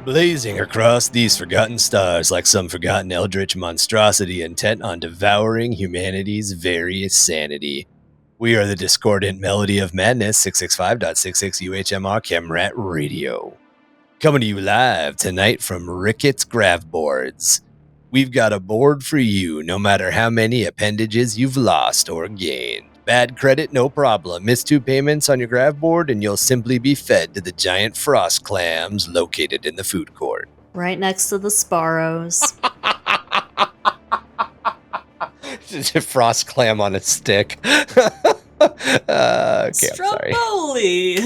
Blazing across these forgotten stars like some forgotten eldritch monstrosity intent on devouring humanity's very sanity. We are the discordant melody of madness 665.66 UHMR Chemrat Radio. Coming to you live tonight from Ricketts Grav Boards. We've got a board for you no matter how many appendages you've lost or gained. Bad credit, no problem. Miss 2 payments on your grav board and you'll simply be fed to the giant frost clams located in the food court. Right next to the Sparrows. Frost clam on a stick. Okay, Stromboli!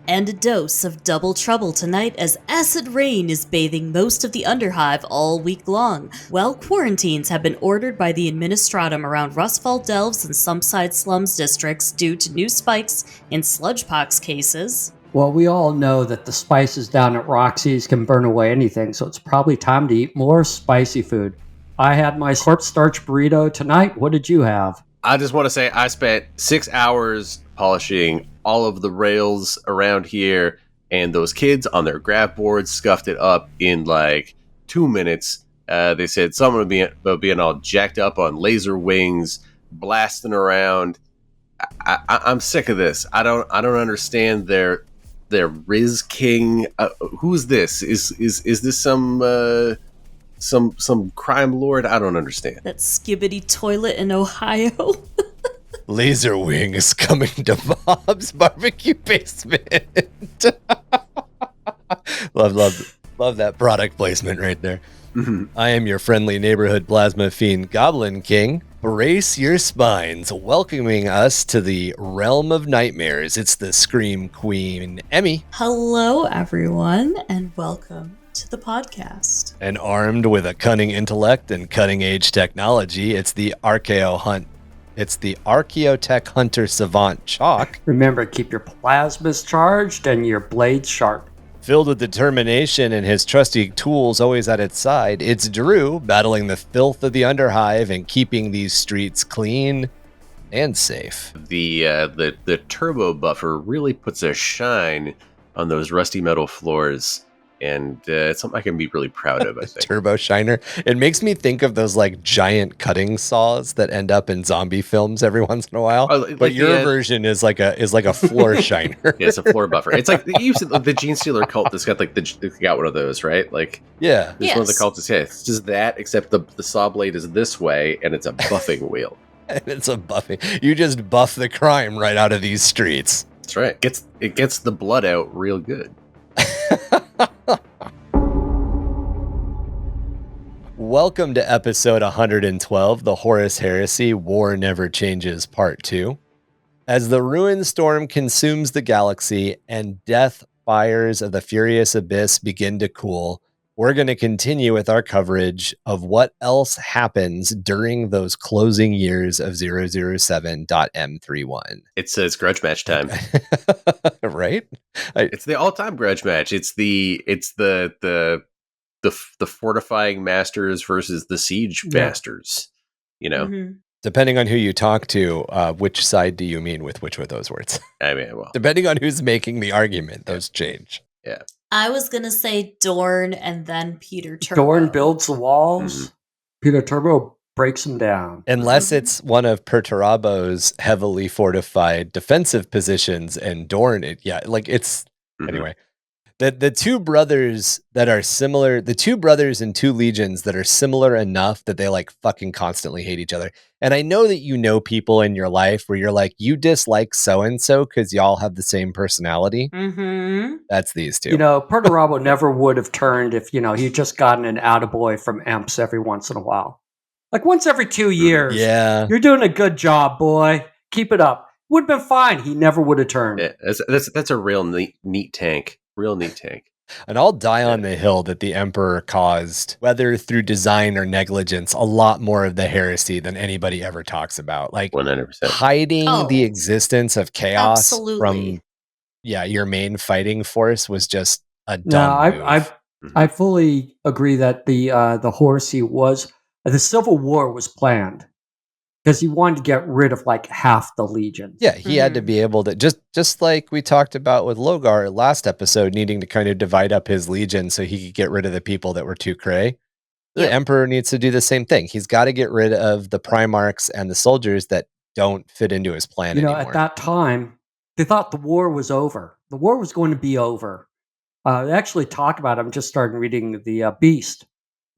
And a dose of double trouble tonight as acid rain is bathing most of the Underhive all week long, while quarantines have been ordered by the Administratum around Rustfall Delves and Sumpside Slums districts due to new spikes in sludgepox cases. Well, we all know that the spices down at Roxy's can burn away anything, so it's probably time to eat more spicy food. I had my corpse starch burrito tonight. What did you have? I just want to say I spent 6 hours polishing all of the rails around here, and those kids on their grav boards scuffed it up in like 2 minutes. They said someone would be all jacked up on laser wings, blasting around. I'm sick of this. I don't understand their Riz King. Who is this? Is this some crime lord? I don't understand. That skibbity toilet in Ohio. Laser wings coming to Bob's barbecue basement. love that product placement right there. Mm-hmm. I am your friendly neighborhood plasma fiend Goblin King. Brace your spines, welcoming us to the realm of nightmares. It's the Scream Queen, Emmy. Hello, everyone, and welcome to the podcast. And armed with a cunning intellect and cutting-edge technology, it's the Archaeotech Hunter Savant Chac. Remember, keep your plasmas charged and your blades sharp. Filled with determination and his trusty tools always at its side, it's Drew, battling the filth of the Underhive and keeping these streets clean and safe. The turbo buffer really puts a shine on those rusty metal floors, and it's something I can be really proud of, I think. Turbo shiner. It makes me think of those like giant cutting saws that end up in zombie films every once in a while. Like but your version is like a floor shiner. Yeah, it's a floor buffer. It's like the Gene Stealer cult that's got they got one of those, right? Like, yeah, it's one of the cultists. Yeah, it's just that, except the saw blade is this way, and it's a buffing wheel. And it's a buffing. You just buff the crime right out of these streets. That's right. It gets the blood out real good. Welcome to episode 112, the Horus Heresy, War Never Changes, Part 2. As the ruin storm consumes the galaxy and death fires of the furious abyss begin to cool, we're going to continue with our coverage of what else happens during those closing years of 007.M31. It's grudge match time. Right? It's the all-time grudge match. It's the fortifying masters versus the siege masters, you know. Mm-hmm. Depending on who you talk to, which side do you mean with which of those words? I mean, well, depending on who's making the argument, those change. Yeah. I was going to say Dorn and then Peter Turbo. Dorn builds the walls. Mm-hmm. Peter Turbo breaks them down. Unless it's one of Perturabo's heavily fortified defensive positions, and Dorn, anyway. The two brothers that are similar, the two brothers and two legions that are similar enough that they like fucking constantly hate each other. And I know that you know people in your life where you're like, you dislike so-and-so because y'all have the same personality. Mm-hmm. That's these two. You know, Perturabo never would have turned if, he'd just gotten an attaboy from Emps every once in a while. Like once every 2 years. Yeah. You're doing a good job, boy. Keep it up. Would have been fine. He never would have turned. Yeah, that's a real neat tank. Real neat tank. And I'll die on the hill that the Emperor caused, whether through design or negligence, a lot more of the heresy than anybody ever talks about. Like 100%. Hiding the existence of chaos from your main fighting force was just a dumb move. I fully agree that the Heresy was the Civil War was planned. because he wanted to get rid of like half the legions. Yeah, he had to be able to just like we talked about with Lorgar last episode, needing to kind of divide up his legion so he could get rid of the people that were too cray. The Emperor needs to do the same thing. He's got to get rid of the Primarchs and the soldiers that don't fit into his plan anymore. At that time, they thought the war was over. The war was going to be over. They actually talk about it. I'm just starting reading the Beast.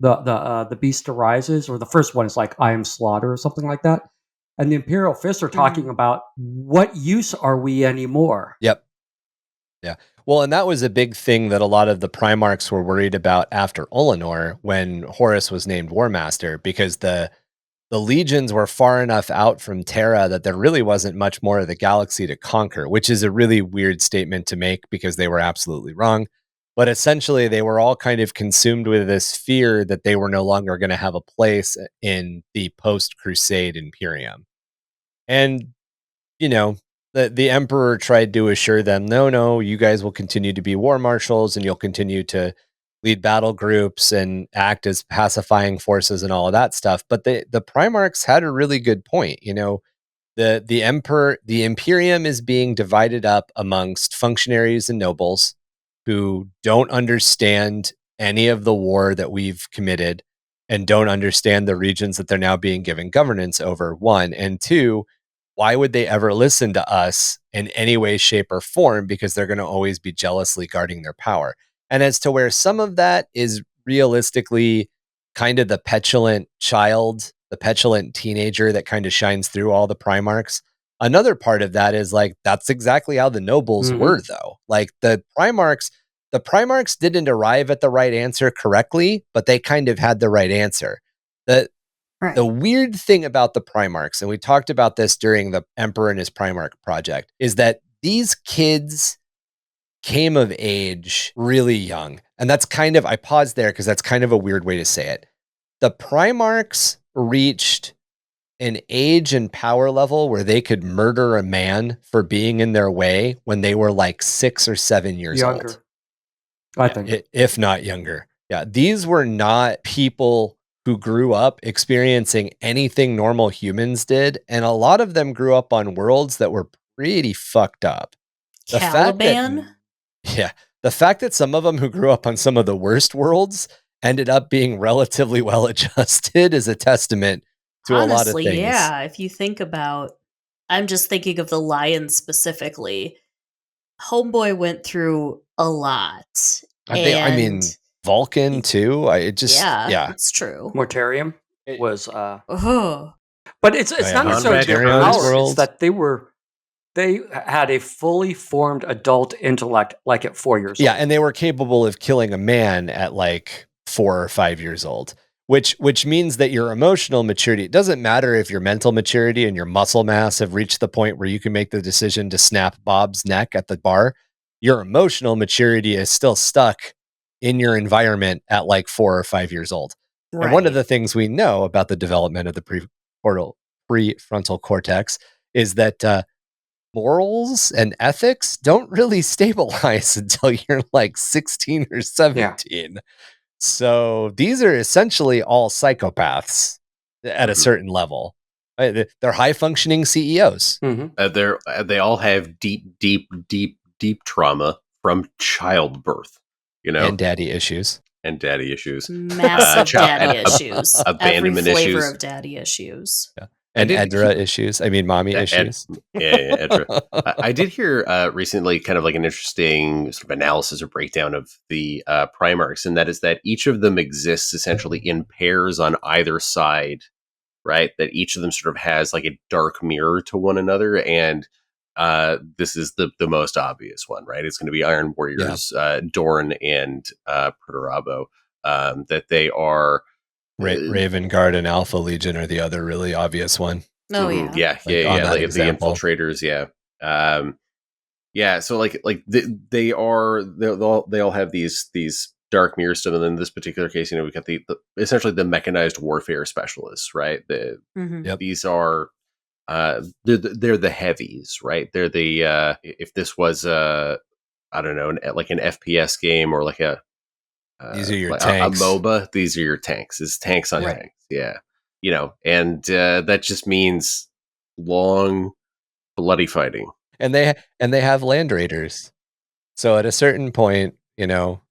The Beast Arises, or the first one is like I Am Slaughter or something like that. And the Imperial Fists are talking about what use are we anymore? Yep. Yeah. Well, and that was a big thing that a lot of the Primarchs were worried about after Olenor when Horus was named War Master, because the legions were far enough out from Terra that there really wasn't much more of the galaxy to conquer, which is a really weird statement to make because they were absolutely wrong. But essentially, they were all kind of consumed with this fear that they were no longer going to have a place in the post-Crusade Imperium. And, the Emperor tried to assure them, no, you guys will continue to be war marshals and you'll continue to lead battle groups and act as pacifying forces and all of that stuff. But the Primarchs had a really good point. The Imperium is being divided up amongst functionaries and nobles who don't understand any of the war that we've committed and don't understand the regions that they're now being given governance over, one. And two, why would they ever listen to us in any way, shape, or form? Because they're going to always be jealously guarding their power. And as to where some of that is realistically kind of the petulant child, the petulant teenager that kind of shines through all the Primarchs, another part of that is like, that's exactly how the nobles were, though. Like the Primarchs didn't arrive at the right answer correctly, but they kind of had the right answer. The weird thing about the Primarchs, and we talked about this during the Emperor and his Primarch project, is that these kids came of age really young. And that's kind of, I paused there because that's kind of a weird way to say it. The Primarchs reached an age and power level where they could murder a man for being in their way when they were like 6 or 7 years old. I think. If not younger. Yeah. These were not people who grew up experiencing anything normal humans did. And a lot of them grew up on worlds that were pretty fucked up. Caliban? The fact that some of them who grew up on some of the worst worlds ended up being relatively well adjusted is a testament to a lot of things. Yeah, if you think about, I'm just thinking of the Lions specifically. Homeboy went through a lot. I mean, Vulcan too. It's true. Mortarium was, Oh. but it's not necessarily their powers. It's that they had a fully formed adult intellect, like at 4 years old. Yeah, and they were capable of killing a man at like 4 or 5 years old. Which means that your emotional maturity, it doesn't matter if your mental maturity and your muscle mass have reached the point where you can make the decision to snap Bob's neck at the bar. Your emotional maturity is still stuck in your environment at like 4 or 5 years old. Right. And one of the things we know about the development of the prefrontal cortex is that morals and ethics don't really stabilize until you're like 16 or 17. Yeah. So these are essentially all psychopaths at a certain level. They're high functioning CEOs. They all have deep trauma from childbirth, and daddy issues. Massive daddy issues. Abandonment Every flavor issues. of daddy issues. Yeah. And Edra issues. I mean, mommy issues. Edra. I did hear recently kind of like an interesting sort of analysis or breakdown of the Primarchs, and that is that each of them exists essentially in pairs on either side, right? That each of them sort of has like a dark mirror to one another, and this is the most obvious one, right? It's going to be Iron Warriors, Dorn and Perturabo, that they are... Raven Guard and Alpha Legion are the other really obvious one. Oh yeah, like the Infiltrators, So they all have these dark mirrors to them. And in this particular case, we've got essentially the mechanized warfare specialists, right? These are they're the heavies, right? They're the if this was I don't know, like an FPS game or like a these are your like tanks. A MOBA. These are your tanks. It's tanks on tanks. Yeah. and that just means long, bloody fighting. And they have land raiders. So at a certain point,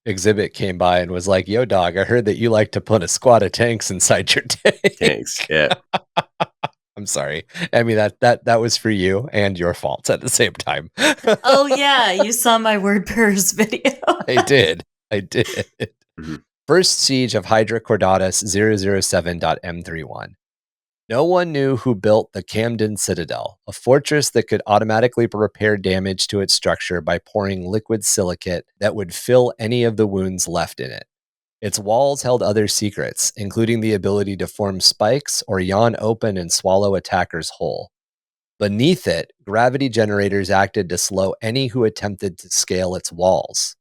Exhibit came by and was like, "Yo, dog, I heard that you like to put a squad of tanks inside your tank." Tanks, yeah. I'm sorry, Emmy. That was for you and your fault at the same time. Oh yeah, you saw my word purrs video. I did. Mhm. First siege of Hydra Cordatus 007.m31. No one knew who built the Camden Citadel, a fortress that could automatically repair damage to its structure by pouring liquid silicate that would fill any of the wounds left in it. Its walls held other secrets, including the ability to form spikes or yawn open and swallow attackers whole. Beneath it, gravity generators acted to slow any who attempted to scale its walls.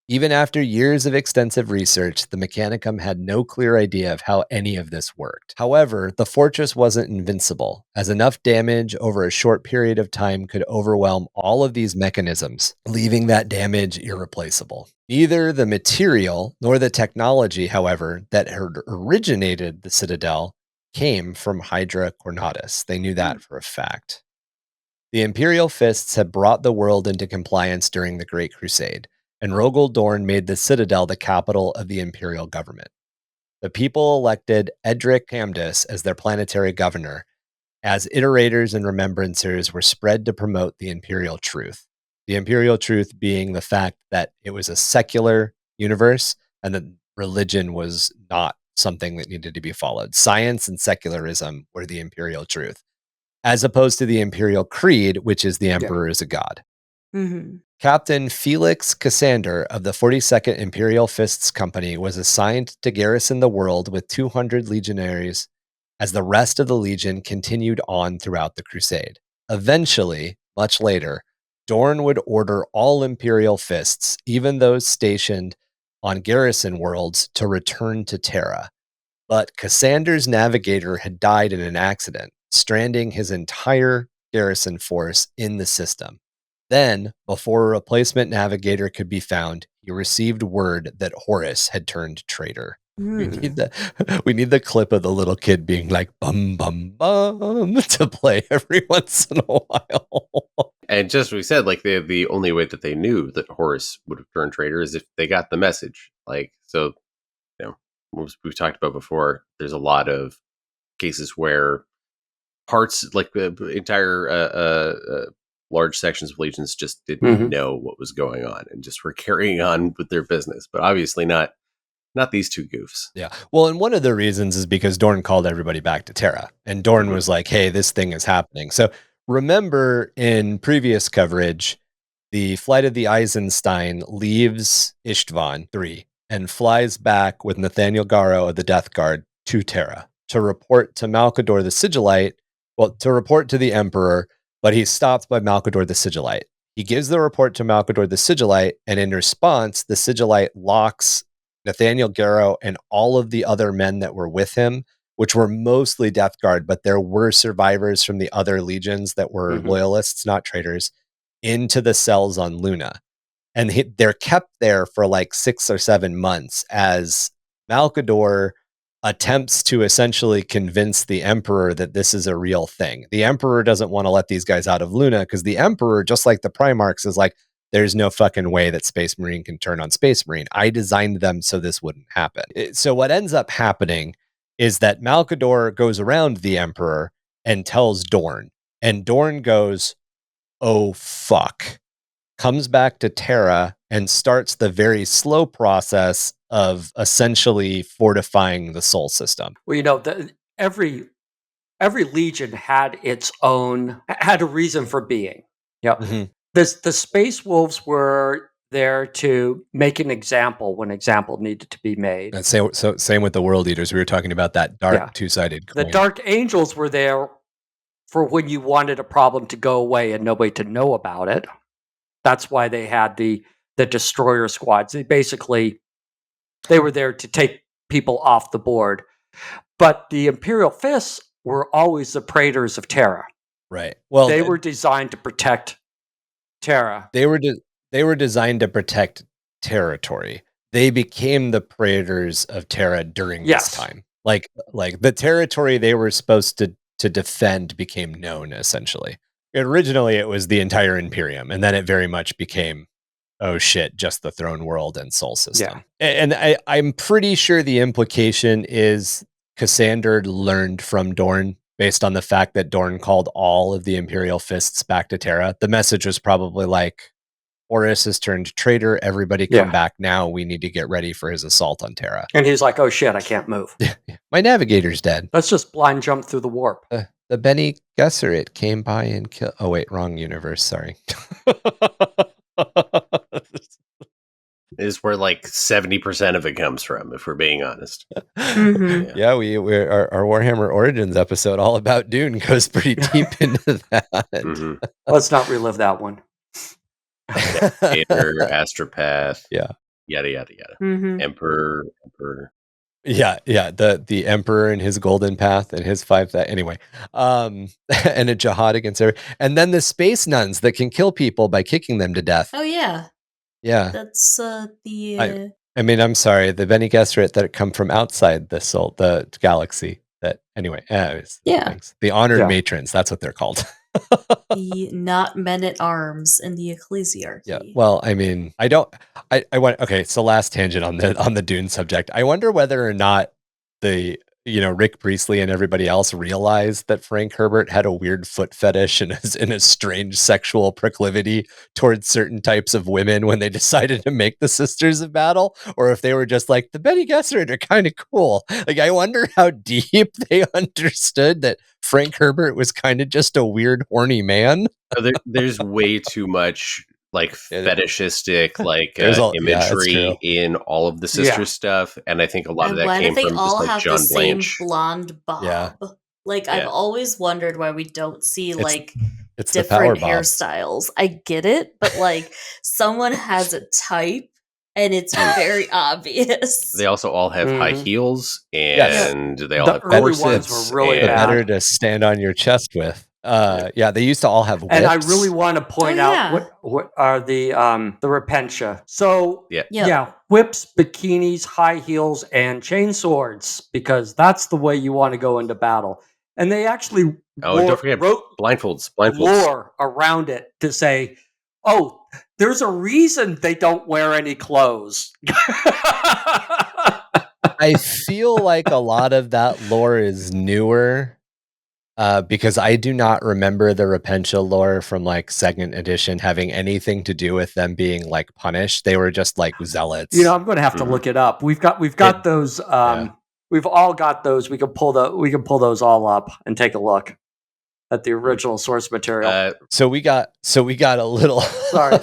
Even after years of extensive research, the Mechanicum had no clear idea of how any of this worked. However, the fortress wasn't invincible, as enough damage over a short period of time could overwhelm all of these mechanisms, leaving that damage irreplaceable. Neither the material nor the technology, however, that had originated the Citadel came from Hydra Cordatus. They knew that for a fact. The Imperial Fists had brought the world into compliance during the Great Crusade, and Rogel Dorn made the Citadel the capital of the Imperial government. The people elected Edric Camdus as their planetary governor, as iterators and remembrancers were spread to promote the Imperial truth. The Imperial truth being the fact that it was a secular universe and that religion was not something that needed to be followed. Science and secularism were the Imperial truth, as opposed to the Imperial creed, which is the Emperor is a god. Mm-hmm. Captain Felix Cassander of the 42nd Imperial Fists Company was assigned to garrison the world with 200 legionaries as the rest of the legion continued on throughout the crusade. Eventually, much later, Dorn would order all Imperial Fists, even those stationed on garrison worlds, to return to Terra. But Cassander's navigator had died in an accident, stranding his entire garrison force in the system. Then, before a replacement navigator could be found, he received word that Horus had turned traitor. We need the clip of the little kid being like bum bum bum to play every once in a while. And just what we said, like the only way that they knew that Horus would have turned traitor is if they got the message. Like, so, as we've talked about before, there's a lot of cases where parts, like the entire large sections of legions, just didn't know what was going on and just were carrying on with their business. But obviously not these two goofs. Yeah. Well, and one of the reasons is because Dorn called everybody back to Terra. And Dorn was like, hey, this thing is happening. So remember in previous coverage, the Flight of the Eisenstein leaves Ishtvan 3 and flies back with Nathaniel Garro of the Death Guard to Terra to report to Malkador the Sigillite, to report to the Emperor, but he's stopped by Malkador the Sigillite. He gives the report to Malkador the Sigillite, and in response, the Sigillite locks Nathaniel Garro and all of the other men that were with him, which were mostly Death Guard, but there were survivors from the other legions that were loyalists, not traitors, into the cells on Luna. And they're kept there for like 6 or 7 months as Malkador attempts to essentially convince the Emperor that this is a real thing. The Emperor doesn't want to let these guys out of Luna because the Emperor, just like the Primarchs, is like, there's no fucking way that Space Marine can turn on Space Marine. I designed them so this wouldn't happen. So what ends up happening is that Malkador goes around the Emperor and tells Dorn. And Dorn goes, oh, fuck. Comes back to Terra and starts the very slow process of essentially fortifying the Sol system. Well, every legion had a reason for being. Yeah. The Space Wolves were there to make an example when example needed to be made. And same with the World Eaters. We were talking about that dark two-sided coin. The Dark Angels were there for when you wanted a problem to go away and nobody to know about it. That's why they had the destroyer squads. They were there to take people off the board. But the Imperial Fists were always the praetors of Terra. Right. Well, they were designed to protect Terra. They were designed to protect territory. They became the praetors of Terra during this time. Like the territory they were supposed to defend became known, essentially. Originally, it was the entire Imperium, and then it very much became, oh shit, just the throne world and Sol system. And I'm pretty sure the implication is Cassander learned from Dorn based on the fact that Dorn called all of the Imperial fists back to Terra. The message was probably like, Horus has turned traitor. Everybody come back now. We need to get ready for his assault on Terra. And he's like, oh shit, I can't move. My navigator's dead. Let's just blind jump through the warp. The Bene Gesserit came by and killed... Oh, wait, wrong universe. Sorry. Is where like 70% of it comes from, if we're being honest. Mhm. Yeah, our Warhammer Origins episode all about Dune goes pretty deep into that. Mhm. Let's not relive that one. Vader, Astropath, Yeah. yada yada yada. Mhm. Emperor. Yeah, the Emperor and his golden path and his anyway. And a jihad against and then the space nuns that can kill people by kicking them to death. Oh yeah, Yeah. that's the. I mean, I'm sorry, the Bene Gesserit that come from outside the galaxy. That anyway, Yeah. thanks. The honored matrons, that's what they're called. The not men at arms in the ecclesiarchy. Yeah. Well, I mean, I want. Okay, so last tangent on the Dune subject. I wonder whether or not Rick Priestley and everybody else realized that Frank Herbert had a weird foot fetish and a strange sexual proclivity towards certain types of women when they decided to make the Sisters of Battle, or if they were just like, the Bene Gesserit are kind of cool. Like, I wonder how deep they understood that Frank Herbert was kind of just a weird, horny man. There's way too much like fetishistic imagery in all of the sister stuff, and I think a lot of that came from just like John Blanche. Same blonde bob? Yeah. Like I've always wondered why we don't see it's different the power hairstyles. I get it, but like someone has a type and it's very obvious. They also all have high heels, and they all have early corsets. ones were really better to stand on your chest with. They used to all have whips. And I really want to point out what are the repentia. So whips, bikinis, high heels, and chain swords, because that's the way you want to go into battle. And they actually don't forget wrote blindfolds lore around it to say, oh, there's a reason they don't wear any clothes. I feel like a lot of that lore is newer. Because I do not remember the Repentia lore from like second edition having anything to do with them being like punished. They were just like zealots. I'm going to have to look it up. We've got those. We've all got those. We can pull those all up and take a look at the original source material. So we got a little. Sorry,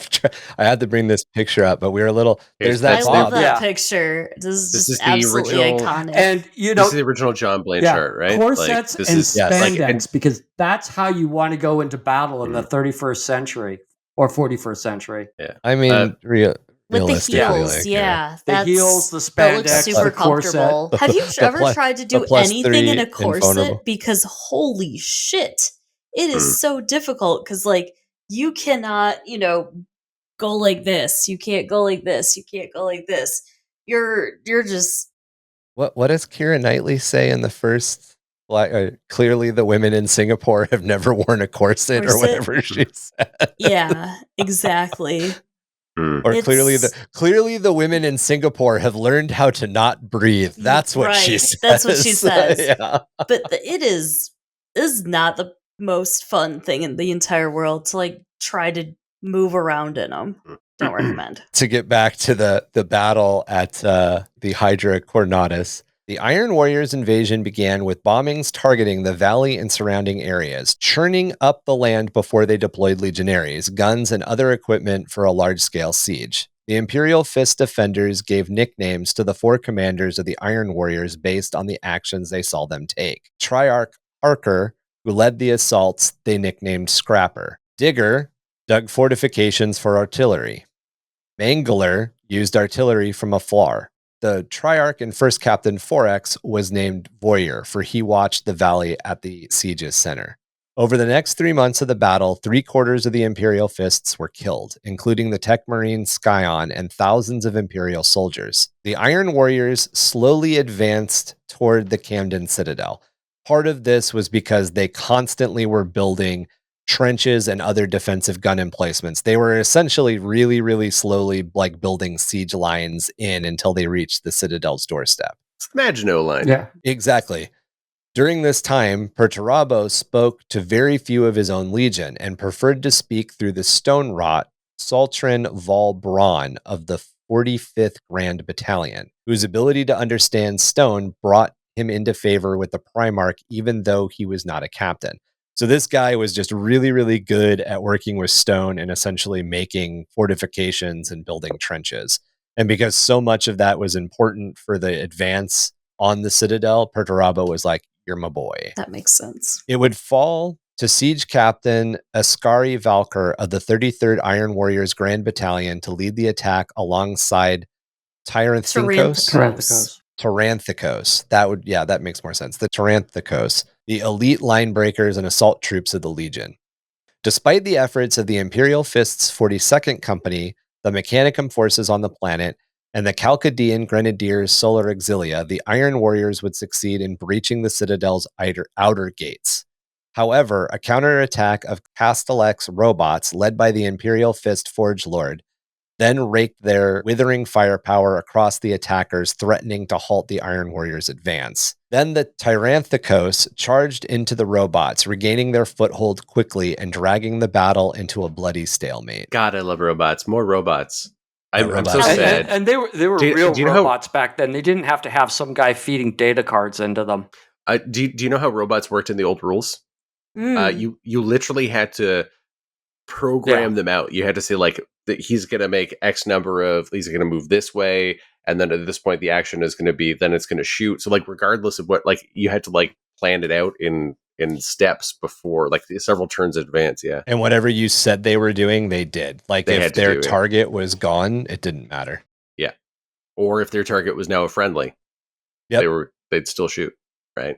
I had to bring this picture up, but we were a little. There's that. I love that picture. This is absolutely iconic. And this is the original John Blanchard, right? Corsets and spandex, because that's how you want to go into battle in the 31st century or 41st century. Yeah, I mean, with the heels, the heels, the spandex, super the comfortable. corset. Have you ever tried to do anything in a corset? Because holy shit, it is so difficult. Because like you cannot, go like this. You can't go like this. You can't go like this. You're just. What does Keira Knightley say in the first? Clearly, the women in Singapore have never worn a corset or whatever she said. Yeah, exactly. Or clearly the women in Singapore have learned how to not breathe. That's what she says. That's what she says. Yeah. But it is not the most fun thing in the entire world to like try to move around in them. Don't recommend. To get back to the battle at the Hydra Cordatus, the Iron Warriors' invasion began with bombings targeting the valley and surrounding areas, churning up the land before they deployed legionaries, guns, and other equipment for a large-scale siege. The Imperial Fist defenders gave nicknames to the 4 commanders of the Iron Warriors based on the actions they saw them take. Triarch Harker, who led the assaults, they nicknamed Scrapper. Digger dug fortifications for artillery. Mangler used artillery from afar. The Triarch and First Captain Forex was named Voyeur, for he watched the valley at the siege's center. Over the next 3 months of the battle, 3/4 of the Imperial Fists were killed, including the Tech Marine Scion and thousands of Imperial soldiers. The Iron Warriors slowly advanced toward the Camden Citadel. Part of this was because they constantly were building trenches and other defensive gun emplacements. They were essentially really, really slowly like building siege lines in until they reached the Citadel's doorstep. It's the Maginot Line. Yeah. Exactly. During this time, Perturabo spoke to very few of his own legion and preferred to speak through the stone rot Saltrin Vol Braun of the 45th Grand Battalion, whose ability to understand stone brought him into favor with the Primarch, even though he was not a captain. So this guy was just really, really good at working with stone and essentially making fortifications and building trenches. And because so much of that was important for the advance on the Citadel, Perturabo was like, "You're my boy." That makes sense. It would fall to Siege Captain Ascari Valker of the 33rd Iron Warriors Grand Battalion to lead the attack alongside Taranthikos. Taranthikos. That makes more sense. The Taranthikos, the elite line breakers and assault troops of the Legion. Despite the efforts of the Imperial Fist's 42nd Company, the Mechanicum forces on the planet, and the Chalcadian Grenadiers Solar Auxilia, the Iron Warriors would succeed in breaching the Citadel's outer gates. However, a counterattack of Castellec's robots, led by the Imperial Fist Forge Lord, then raked their withering firepower across the attackers, threatening to halt the Iron Warriors' advance. Then the Tyranthikos charged into the robots, regaining their foothold quickly and dragging the battle into a bloody stalemate. God, I love robots. More robots. I'm so robots. sad. And they were real do you know how- robots back then. They didn't have to have some guy feeding data cards into them. Do you know how robots worked in the old rules? Mm. You literally had to program them out. You had to say like that he's going to make X number of, he's going to move this way, and then at this point the action is going to be, then it's going to shoot. So like regardless of what, like you had to like plan it out in steps before, like several turns in advance. Yeah, And whatever you said they were doing, they did. Like They if had to their do it. target was gone, it didn't matter. or if their target was now a friendly, Yep. they'd still shoot, right?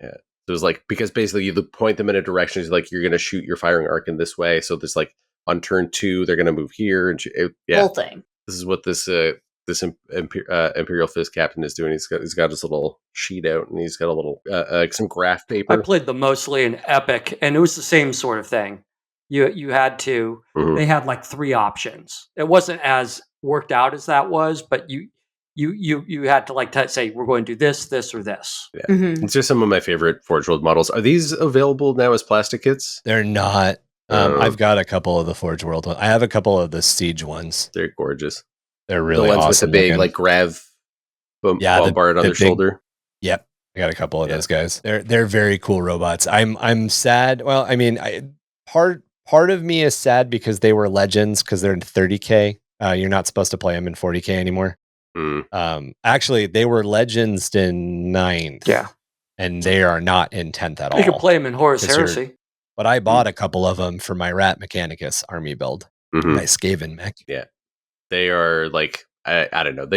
Yeah. So it was like, because basically you point them in a direction, it's like you're going to shoot your firing arc in this way. So there's like on turn 2, they're going to move here, and Whole thing. this is what this Imperial Fist captain is doing. He's got his little sheet out, and he's got a little some graph paper. I played them mostly in Epic, and it was the same sort of thing. You had to. Mhm. They had like 3 options. It wasn't as worked out as that was, but you had to like say we're going to do this, this, or this. Mhm. It's just some of my favorite Forge World models. Are these available now as plastic kits? They're not. I've got a couple of the Forge World ones. I have a couple of the Siege ones. They're gorgeous. They're really the ones awesome with the big looking. like grav Yeah, bombard on the their big- shoulder. Yep, I got a couple of those guys. They're very cool robots. I'm sad. Well, I mean, part of me is sad because they were legends because they're in 30k. You're not supposed to play them in 40k anymore. Actually, they were legends in 9th. Yeah, And they are not in 10th at all. you could play them in Horus Because you're- Heresy. But I bought a couple of them for my Rat Mechanicus army build. Mhm. My Skaven mech. They are like I don't know.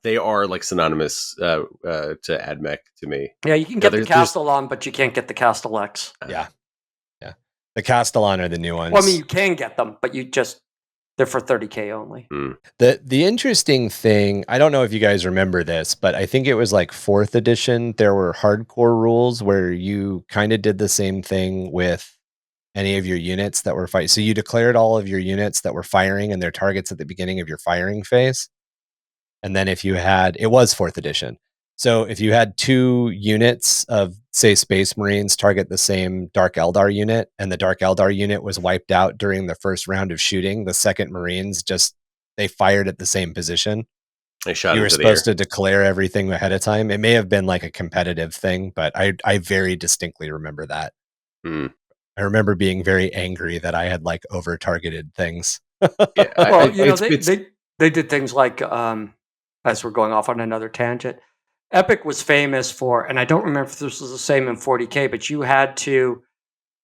They are like synonymous to AdMech to me. Yeah, you can get the there's- Castellan, but you can't get the Castellex. Yeah. The Castellan are the new ones. Well, I mean, you can get them, but they're for 30k only. The interesting thing, I don't know if you guys remember this, but I think it was like 4th edition. There were hardcore rules where you kind of did the same thing with any of your units that were fighting. So you declared all of your units that were firing and their targets at the beginning of your firing phase. And then if you had, it was 4th edition. So if you had 2 units of, say, Space Marines target the same Dark Eldar unit, and the Dark Eldar unit was wiped out during the first round of shooting, the second Marines they fired at the same position. They shot You were into the supposed air. to declare everything ahead of time. It may have been like a competitive thing, but I very distinctly remember that. Hmm. I remember being very angry that I had like over targeted things. Yeah, Well, it's- they did things like, as we're going off on another tangent, Epic was famous for, and I don't remember if this was the same in 40k, but you had to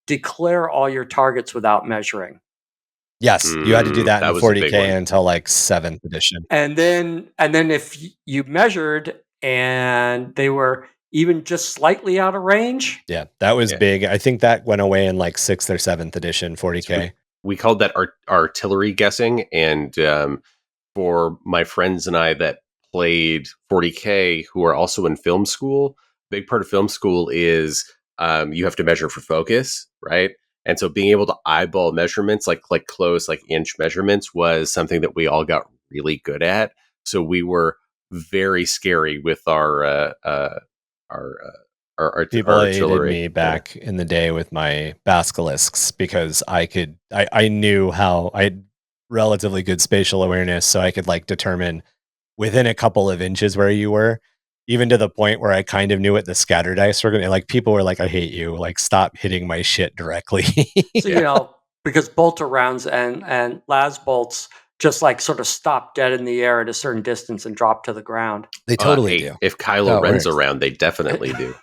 declare all your targets without measuring. Yes, you had to do that that in was a big 40k one. until like 7th edition. And then if you measured and even just slightly out of range. Yeah, that was big. I think that went away in like 6th or 7th edition 40k. We called that artillery guessing, and for my friends and I that played 40k who are also in film school, big part of film school is you have to measure for focus, right? And so being able to eyeball measurements, like close, like inch measurements, was something that we all got really good at. So we were very scary with our People hated artillery. me back in the day with my basilisks because I knew how I had relatively good spatial awareness, so I could like determine within a couple of inches where you were, even to the point where I kind of knew what the scatter dice were going to, like, people were like, I hate you, like, stop hitting my shit directly. So, because bolter rounds and las bolts just like sort of stop dead in the air at a certain distance and drop to the ground. They totally do. If Kylo Ren's around, they definitely do.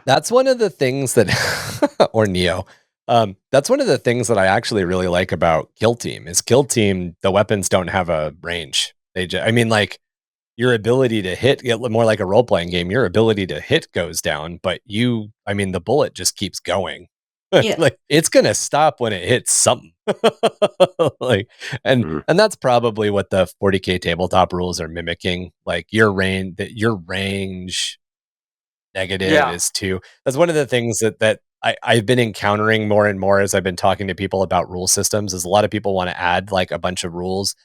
That's one of the things that, or Neo, that's one of the things that I actually really like about Kill Team is Kill Team, the weapons don't have a range. I mean, like, your ability to hit, more like a role-playing game, your ability to hit goes down, but the bullet just keeps going. Yeah. Like, it's going to stop when it hits something. And that's probably what the 40k tabletop rules are mimicking. Like, your range negative is 2. That's one of the things that I've been encountering more and more as I've been talking to people about rule systems, is a lot of people want to add like a bunch of rules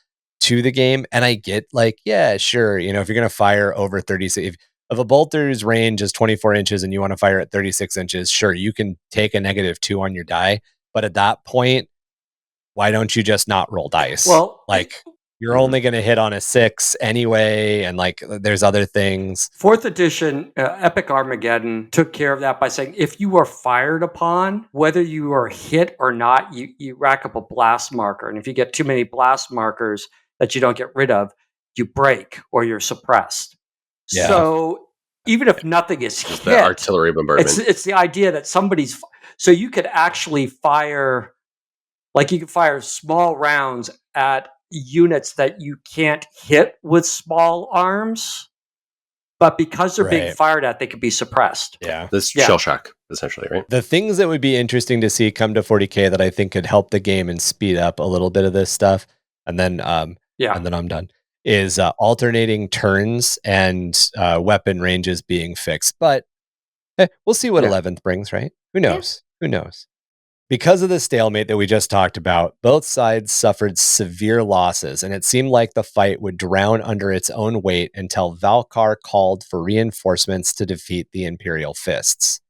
to the game. And I get like, yeah, sure. If you're going to fire over 36, if a bolter's range is 24 inches and you want to fire at 36 inches, sure, you can take a -2 on your die. But at that point, why don't you just not roll dice? Well, like, you're only going to hit on a 6 anyway. And like, there's other things. 4th edition Epic Armageddon took care of that by saying, if you are fired upon, whether you are hit or not, you rack up a blast marker. And if you get too many blast markers that you don't get rid of, you break or you're suppressed. Yeah. So even if nothing is hit, the artillery bombardment. It's the idea that somebody's... So you could actually fire... Like, you can fire small rounds at units that you can't hit with small arms, but because they're being fired at, they can be suppressed. Yeah. This shell shock, essentially, right? The things that would be interesting to see come to 40k that I think could help the game and speed up a little bit of this stuff, and then I'm done, is alternating turns and weapon ranges being fixed. But we'll see what 11th brings, right? Who knows? Who knows? Because of the stalemate that we just talked about, both sides suffered severe losses, and it seemed like the fight would drown under its own weight until Valkar called for reinforcements to defeat the Imperial Fists.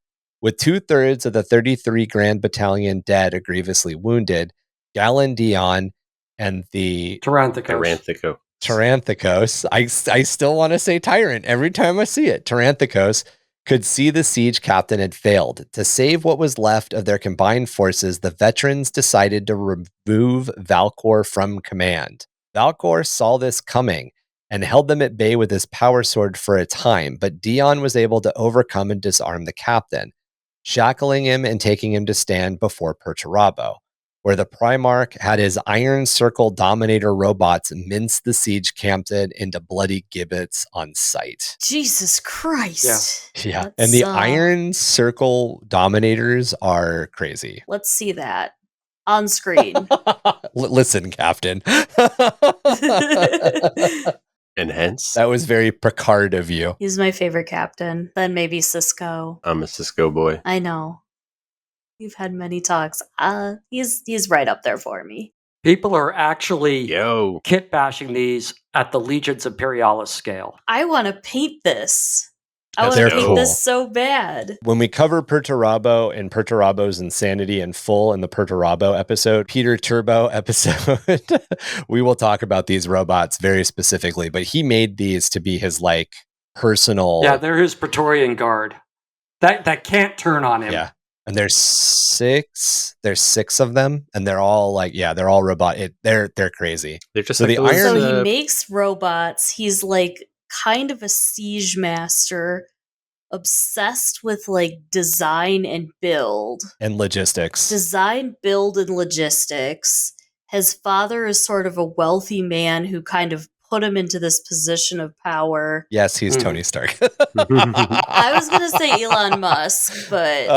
With 2/3 of the 33 Grand Battalion dead or grievously wounded, Galen Dion and the Taranthikos, I still want to say Tyrant every time I see it, Taranthikos, could see the siege captain had failed. To save what was left of their combined forces, the veterans decided to remove Valkor from command. Valkor saw this coming and held them at bay with his power sword for a time, but Dion was able to overcome and disarm the captain, shackling him and taking him to stand before Perturabo, where the Primarch had his Iron Circle Dominator robots mince the siege captain into bloody gibbets on sight. Jesus Christ. Yeah. And the Iron Circle Dominators are crazy. Let's see that on screen. Listen, Captain. And hence? That was very Picard of you. He's my favorite captain. Then maybe Cisco. I'm a Cisco boy. I know. We've had many talks. He's right up there for me. People are actually kit bashing these at the Legions Imperialis scale. I want to paint this. I want to paint this so bad. When we cover Perturabo and Perturabo's insanity in full in the Perturabo episode, Peter Turbo episode, we will talk about these robots very specifically, but he made these to be his like personal... Yeah, they're his Praetorian Guard. That can't turn on him. Yeah. And there's 6 of them, and they're all like, they're all robot. They're crazy. They're just so he makes robots. He's like kind of a siege master, obsessed with like design and build. And logistics. Design, build, and logistics. His father is sort of a wealthy man who kind of put him into this position of power? Yes, he's Tony Stark. I was gonna say Elon Musk, but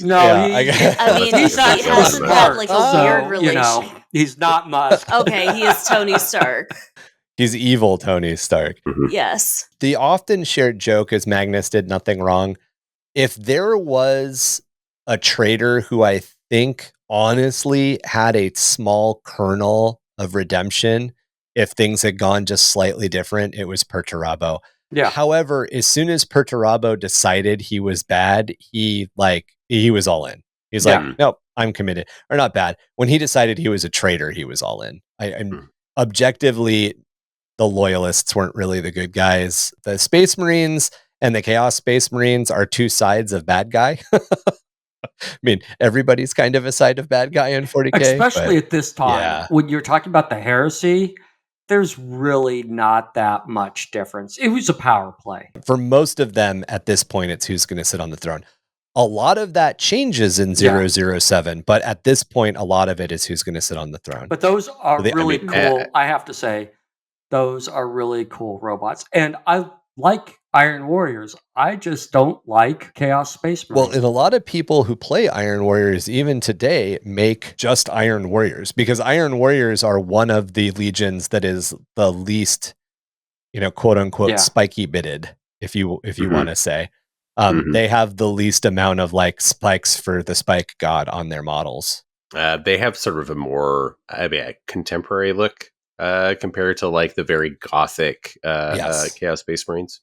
No, yeah, I mean, he's he actually hasn't smart, had like a weird relation. he's not Musk. Okay, he is Tony Stark. He's evil Tony Stark. Yes. The often shared joke is Magnus did nothing wrong. If there was a traitor who I think honestly had a small kernel of redemption, if things had gone just slightly different, it was Perturabo. Yeah. However, as soon as Perturabo decided he was bad, he was all in. He's like, nope, I'm committed. Or not bad. When he decided he was a traitor, he was all in. Objectively, the loyalists weren't really the good guys. The Space Marines and the Chaos Space Marines are two sides of bad guy. I mean, everybody's kind of a side of bad guy in 40k. Especially at this time. yeah. When you're talking about the heresy, there's really not that much difference. It was a power play. For most of them, at this point, it's who's going to sit on the throne. A lot of that changes in 007, but at this point, a lot of it is who's going to sit on the throne. But those are really cool. I have to say, those are really cool robots. And I like Iron Warriors. I just don't like Chaos Space Marines. Well, and a lot of people who play Iron Warriors even today make just Iron Warriors, because Iron Warriors are one of the legions that is the least, quote unquote, spiky bitted, if you want to say. They have the least amount of like spikes for the spike god on their models. They have sort of a more contemporary look compared to like the very gothic Chaos Space Marines.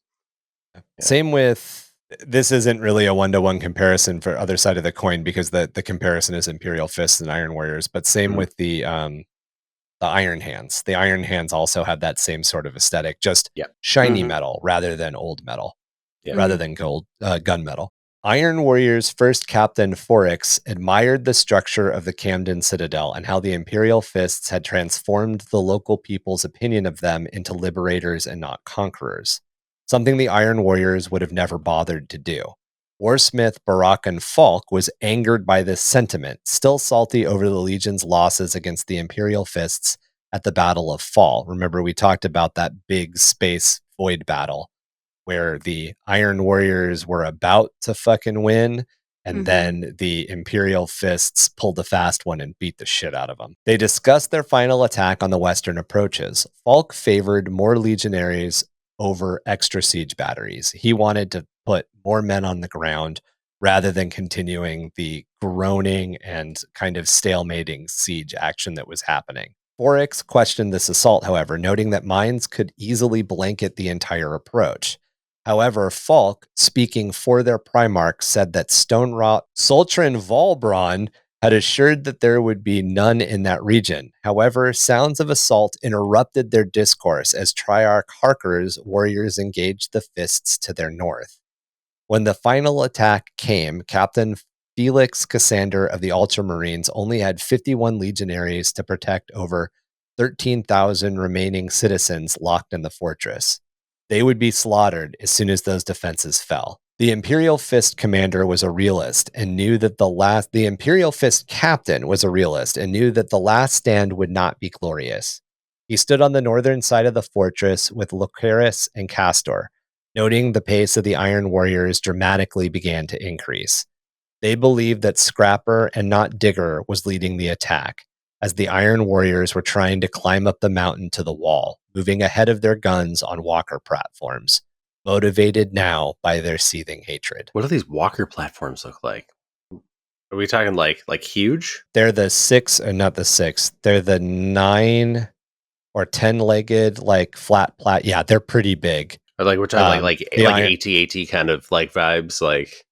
Yeah. Same with, this isn't really a one-to-one comparison for other side of the coin, because the comparison is Imperial Fists and Iron Warriors, but same with the Iron Hands. The Iron Hands also have that same sort of aesthetic, just shiny metal rather than old metal, rather than gold gunmetal. Iron Warriors' first captain, Forix, admired the structure of the Camden Citadel and how the Imperial Fists had transformed the local people's opinion of them into liberators and not conquerors, something the Iron Warriors would have never bothered to do. Warsmith Barakan Falk was angered by this sentiment, still salty over the Legion's losses against the Imperial Fists at the Battle of Fall. Remember, we talked about that big space void battle where the Iron Warriors were about to fucking win, and then the Imperial Fists pulled a fast one and beat the shit out of them. They discussed their final attack on the western approaches. Falk favored more legionaries over extra siege batteries. He wanted to put more men on the ground rather than continuing the groaning and kind of stalemating siege action that was happening. Forix questioned this assault, however, noting that mines could easily blanket the entire approach. However, Falk, speaking for their Primarch, said that Stonerot Sultran Valbron had assured that there would be none in that region. However, sounds of assault interrupted their discourse as Triarch Harker's warriors engaged the Fists to their north. When the final attack came, Captain Felix Cassander of the Ultramarines only had 51 legionaries to protect over 13,000 remaining citizens locked in the fortress. They would be slaughtered as soon as those defenses fell. The Imperial Fist commander was a realist and knew that the Imperial Fist captain was a realist and knew that the last stand would not be glorious. He stood on the northern side of the fortress with Lucaris and Castor, noting the pace of the Iron Warriors dramatically began to increase. They believed that Scrapper and not Digger was leading the attack, as the Iron Warriors were trying to climb up the mountain to the wall, moving ahead of their guns on walker platforms, motivated now by their seething hatred. What do these walker platforms look like? Are we talking like huge? They're the they're the 9 or 10-legged, like flat plat. Yeah, they're pretty big. Or like we're talking like AT-AT kind of like vibes, like.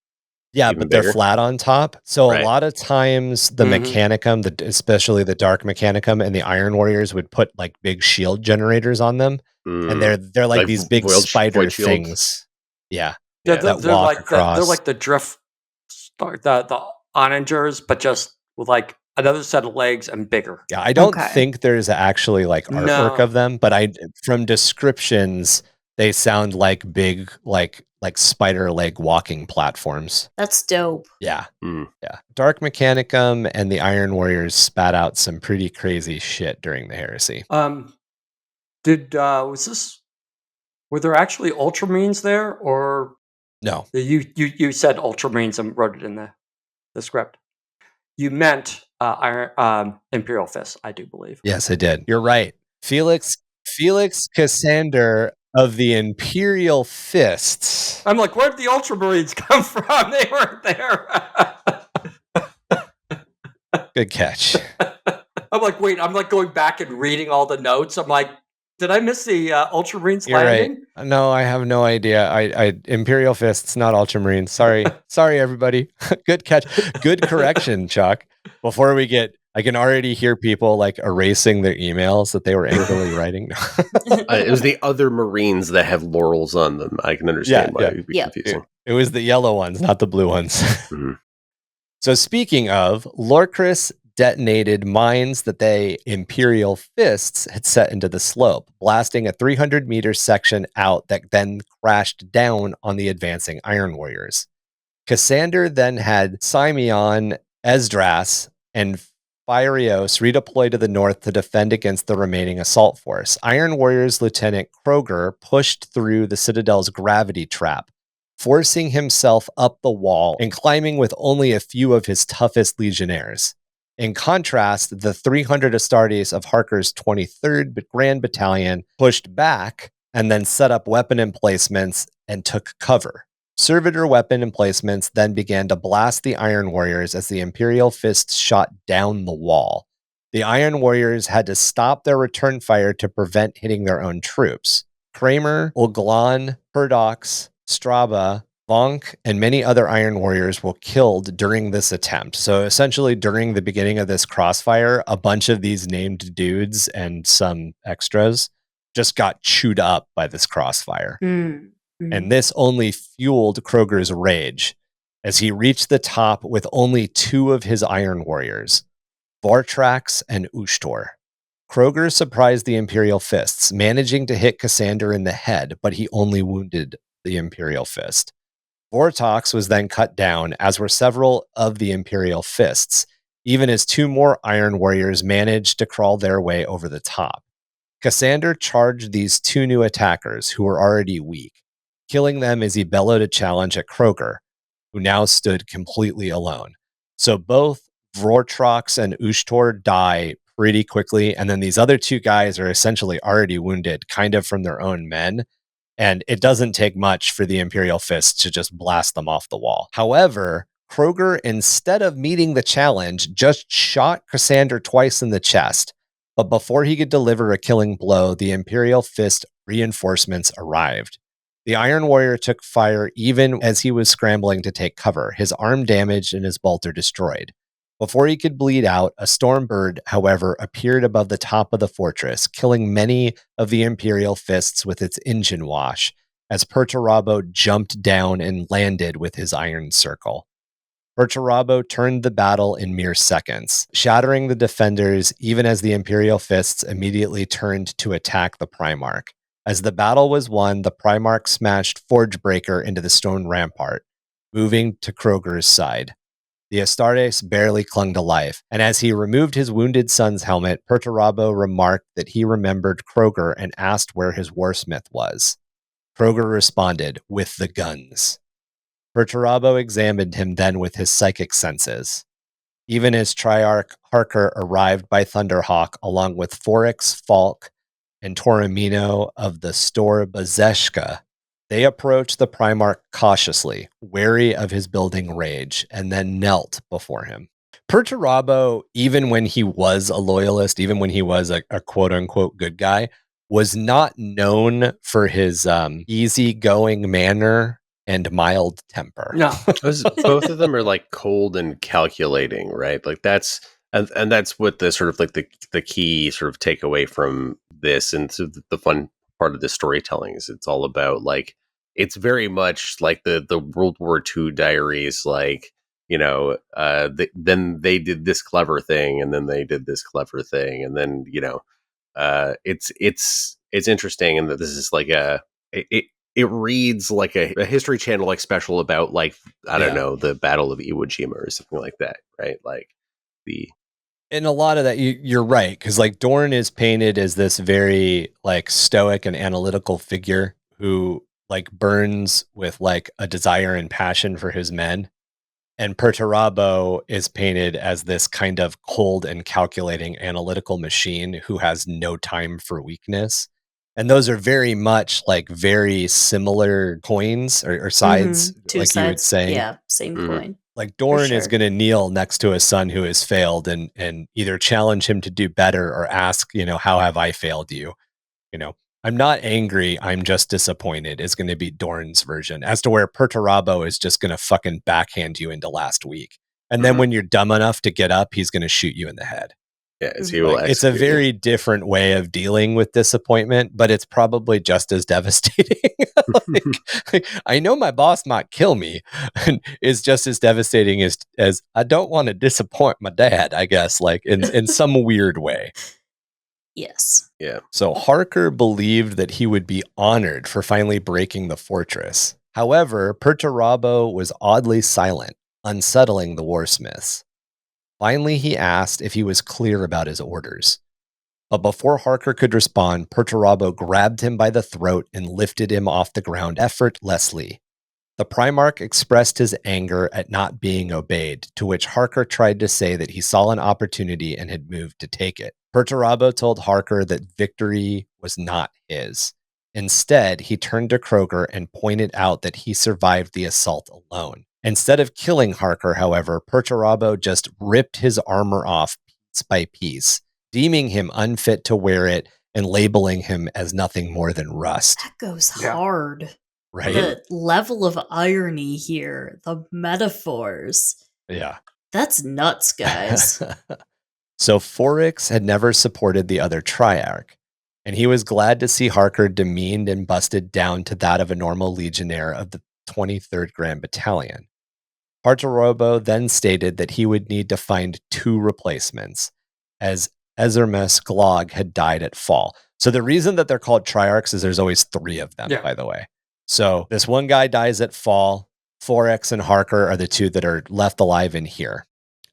Yeah, but they're flat on top. So a lot of times the Mechanicum, especially the Dark Mechanicum and the Iron Warriors would put like big shield generators on them. And they're like these big spider things. Yeah. They're like the drift, the onagers, but just with like another set of legs and bigger. Yeah, I don't think there's actually like artwork of them, but from descriptions, they sound like big, like spider leg walking platforms. That's dope. Yeah. Yeah. Dark Mechanicum and the Iron Warriors spat out some pretty crazy shit during the heresy. Were there actually Ultramarines there, or No. you said Ultramarines and wrote it in the script? You meant Imperial Fist, I do believe. Yes, I did. You're right. Felix Cassander of the Imperial Fists. I'm like, where did the Ultramarines come from? They weren't there. Good catch. I'm like, wait, I'm like going back and reading all the notes. I'm like, did I miss the Ultramarines You're landing? right. No, I have no idea. I Imperial Fists, not Ultramarines. Sorry. Sorry, everybody. Good catch. Good correction, Chuck. Before we get, I can already hear people like erasing their emails that they were angrily writing. It was the other Marines that have laurels on them. I can understand why it would be confusing. It was the yellow ones, not the blue ones. Mhm. So speaking of, Lorcris detonated mines that they Imperial Fists had set into the slope, blasting a 300-meter section out that then crashed down on the advancing Iron Warriors. Cassander then had Simeon, Esdras, and Phyrios redeploy to the north to defend against the remaining assault force. Iron Warriors Lieutenant Kroger pushed through the Citadel's gravity trap, forcing himself up the wall and climbing with only a few of his toughest legionnaires. In contrast, the 300 Astartes of Harker's 23rd Grand Battalion pushed back and then set up weapon emplacements and took cover. Servitor weapon emplacements then began to blast the Iron Warriors as the Imperial Fists shot down the wall. The Iron Warriors had to stop their return fire to prevent hitting their own troops. Kramer, Ulglan, Perdox, Straba, Vonk, and many other Iron Warriors were killed during this attempt. So essentially, during the beginning of this crossfire, a bunch of these named dudes and some extras just got chewed up by this crossfire. And this only fueled Kroger's rage as he reached the top with only two of his Iron Warriors, Vortrax and Ushtor. Kroger surprised the Imperial Fists, managing to hit Cassander in the head, but he only wounded the Imperial Fist. Vortox was then cut down, as were several of the Imperial Fists, even as two more Iron Warriors managed to crawl their way over the top. Cassander charged these two new attackers, who were already weak, killing them as he bellowed a challenge at Kroger, who now stood completely alone. So both Vortrox and Ushtor die pretty quickly, and then these other two guys are essentially already wounded, kind of from their own men. And it doesn't take much for the Imperial Fist to just blast them off the wall. However, Kroger, instead of meeting the challenge, just shot Cassander twice in the chest. But before he could deliver a killing blow, the Imperial Fist reinforcements arrived. The Iron Warrior took fire even as he was scrambling to take cover, his arm damaged and his bolter destroyed. Before he could bleed out, a Stormbird, however, appeared above the top of the fortress, killing many of the Imperial Fists with its engine wash, as Perturabo jumped down and landed with his iron circle. Perturabo turned the battle in mere seconds, shattering the defenders even as the Imperial Fists immediately turned to attack the Primarch. As the battle was won, the Primarch smashed Forgebreaker into the stone rampart, moving to Kroger's side. The Astartes barely clung to life, and as he removed his wounded son's helmet, Perturabo remarked that he remembered Kroger and asked where his warsmith was. Kroger responded, "With the guns." Perturabo examined him then with his psychic senses. Even as Triarch Harker arrived by Thunderhawk along with Foryx, Falk, and Toromino of the Stor Bazeshka, they approached the Primarch cautiously, wary of his building rage, and then knelt before him. Perturabo, even when he was a loyalist, even when he was a quote-unquote good guy, was not known for his easygoing manner and mild temper. No. Both of them are like cold and calculating, right? Like that's and that's what the sort of like the key sort of takeaway from this, and so the fun part of the storytelling is it's all about like it's very much like the World War II diaries, like, you know, then they did this clever thing, and then they did this clever thing, and then, you know, it's interesting, and that this is like it reads like a History Channel like special about like I don't know, the Battle of Iwo Jima or something like that, right? Like the in a lot of that, you're right, because like Dorn is painted as this very like stoic and analytical figure who like burns with like a desire and passion for his men, and Perturabo is painted as this kind of cold and calculating analytical machine who has no time for weakness. And those are very much like very similar coins or sides, Two like sides. you would say. Yeah, same coin. Like Dorn is sure. going to kneel next to a son who has failed and either challenge him to do better or ask, how have I failed you? I'm not angry, I'm just disappointed is going to be Dorn's version, as to where Perturabo is just going to fucking backhand you into last week. And then when you're dumb enough to get up, he's going to shoot you in the head. Yeah, he will It's a very different way of dealing with disappointment, but it's probably just as devastating. I know my boss might kill me, and is just as devastating as I don't want to disappoint my dad, I guess, like in some weird way. Yes. Yeah. So Harker believed that he would be honored for finally breaking the fortress. However, Perturabo was oddly silent, unsettling the warsmiths. Finally, he asked if he was clear about his orders. But before Harker could respond, Perturabo grabbed him by the throat and lifted him off the ground effortlessly. The Primarch expressed his anger at not being obeyed, to which Harker tried to say that he saw an opportunity and had moved to take it. Perturabo told Harker that victory was not his. Instead, he turned to Kroger and pointed out that he survived the assault alone. Instead of killing Harker, however, Perturabo just ripped his armor off piece by piece, deeming him unfit to wear it and labeling him as nothing more than rust. That goes hard. Right? The level of irony here, the metaphors. Yeah. That's nuts, guys. So Foryx had never supported the other Triarch, and he was glad to see Harker demeaned and busted down to that of a normal legionnaire of the 23rd Grand Battalion. Perturabo then stated that he would need to find 2 replacements, as Ezermus Glog had died at Fall. So the reason that they're called Triarchs is there's always 3 of them, by the way. So this one guy dies at Fall. Foryx and Harker are the 2 that are left alive in here.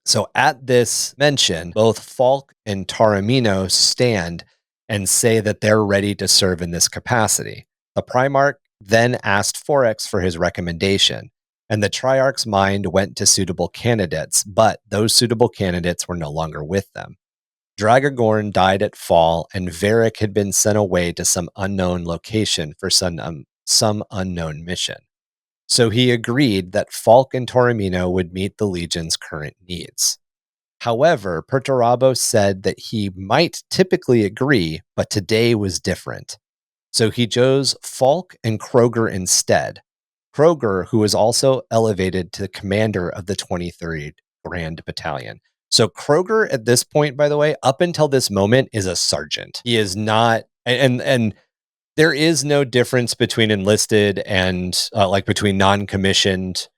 So at this mention, both Falk and Taramino stand and say that they're ready to serve in this capacity. The Primarch then asked Foryx for his recommendation, and the Triarch's mind went to suitable candidates, but those suitable candidates were no longer with them. Dragagorn died at Fall, and Varric had been sent away to some unknown location for some unknown mission. So he agreed that Falk and Taramino would meet the Legion's current needs. However, Perturabo said that he might typically agree, but today was different. So he chose Falk and Kroger instead. Kroger, who was also elevated to commander of the 23rd Grand Battalion. So Kroger at this point, by the way, up until this moment, is a sergeant. He is not, and there is no difference between enlisted and like between non-commissioned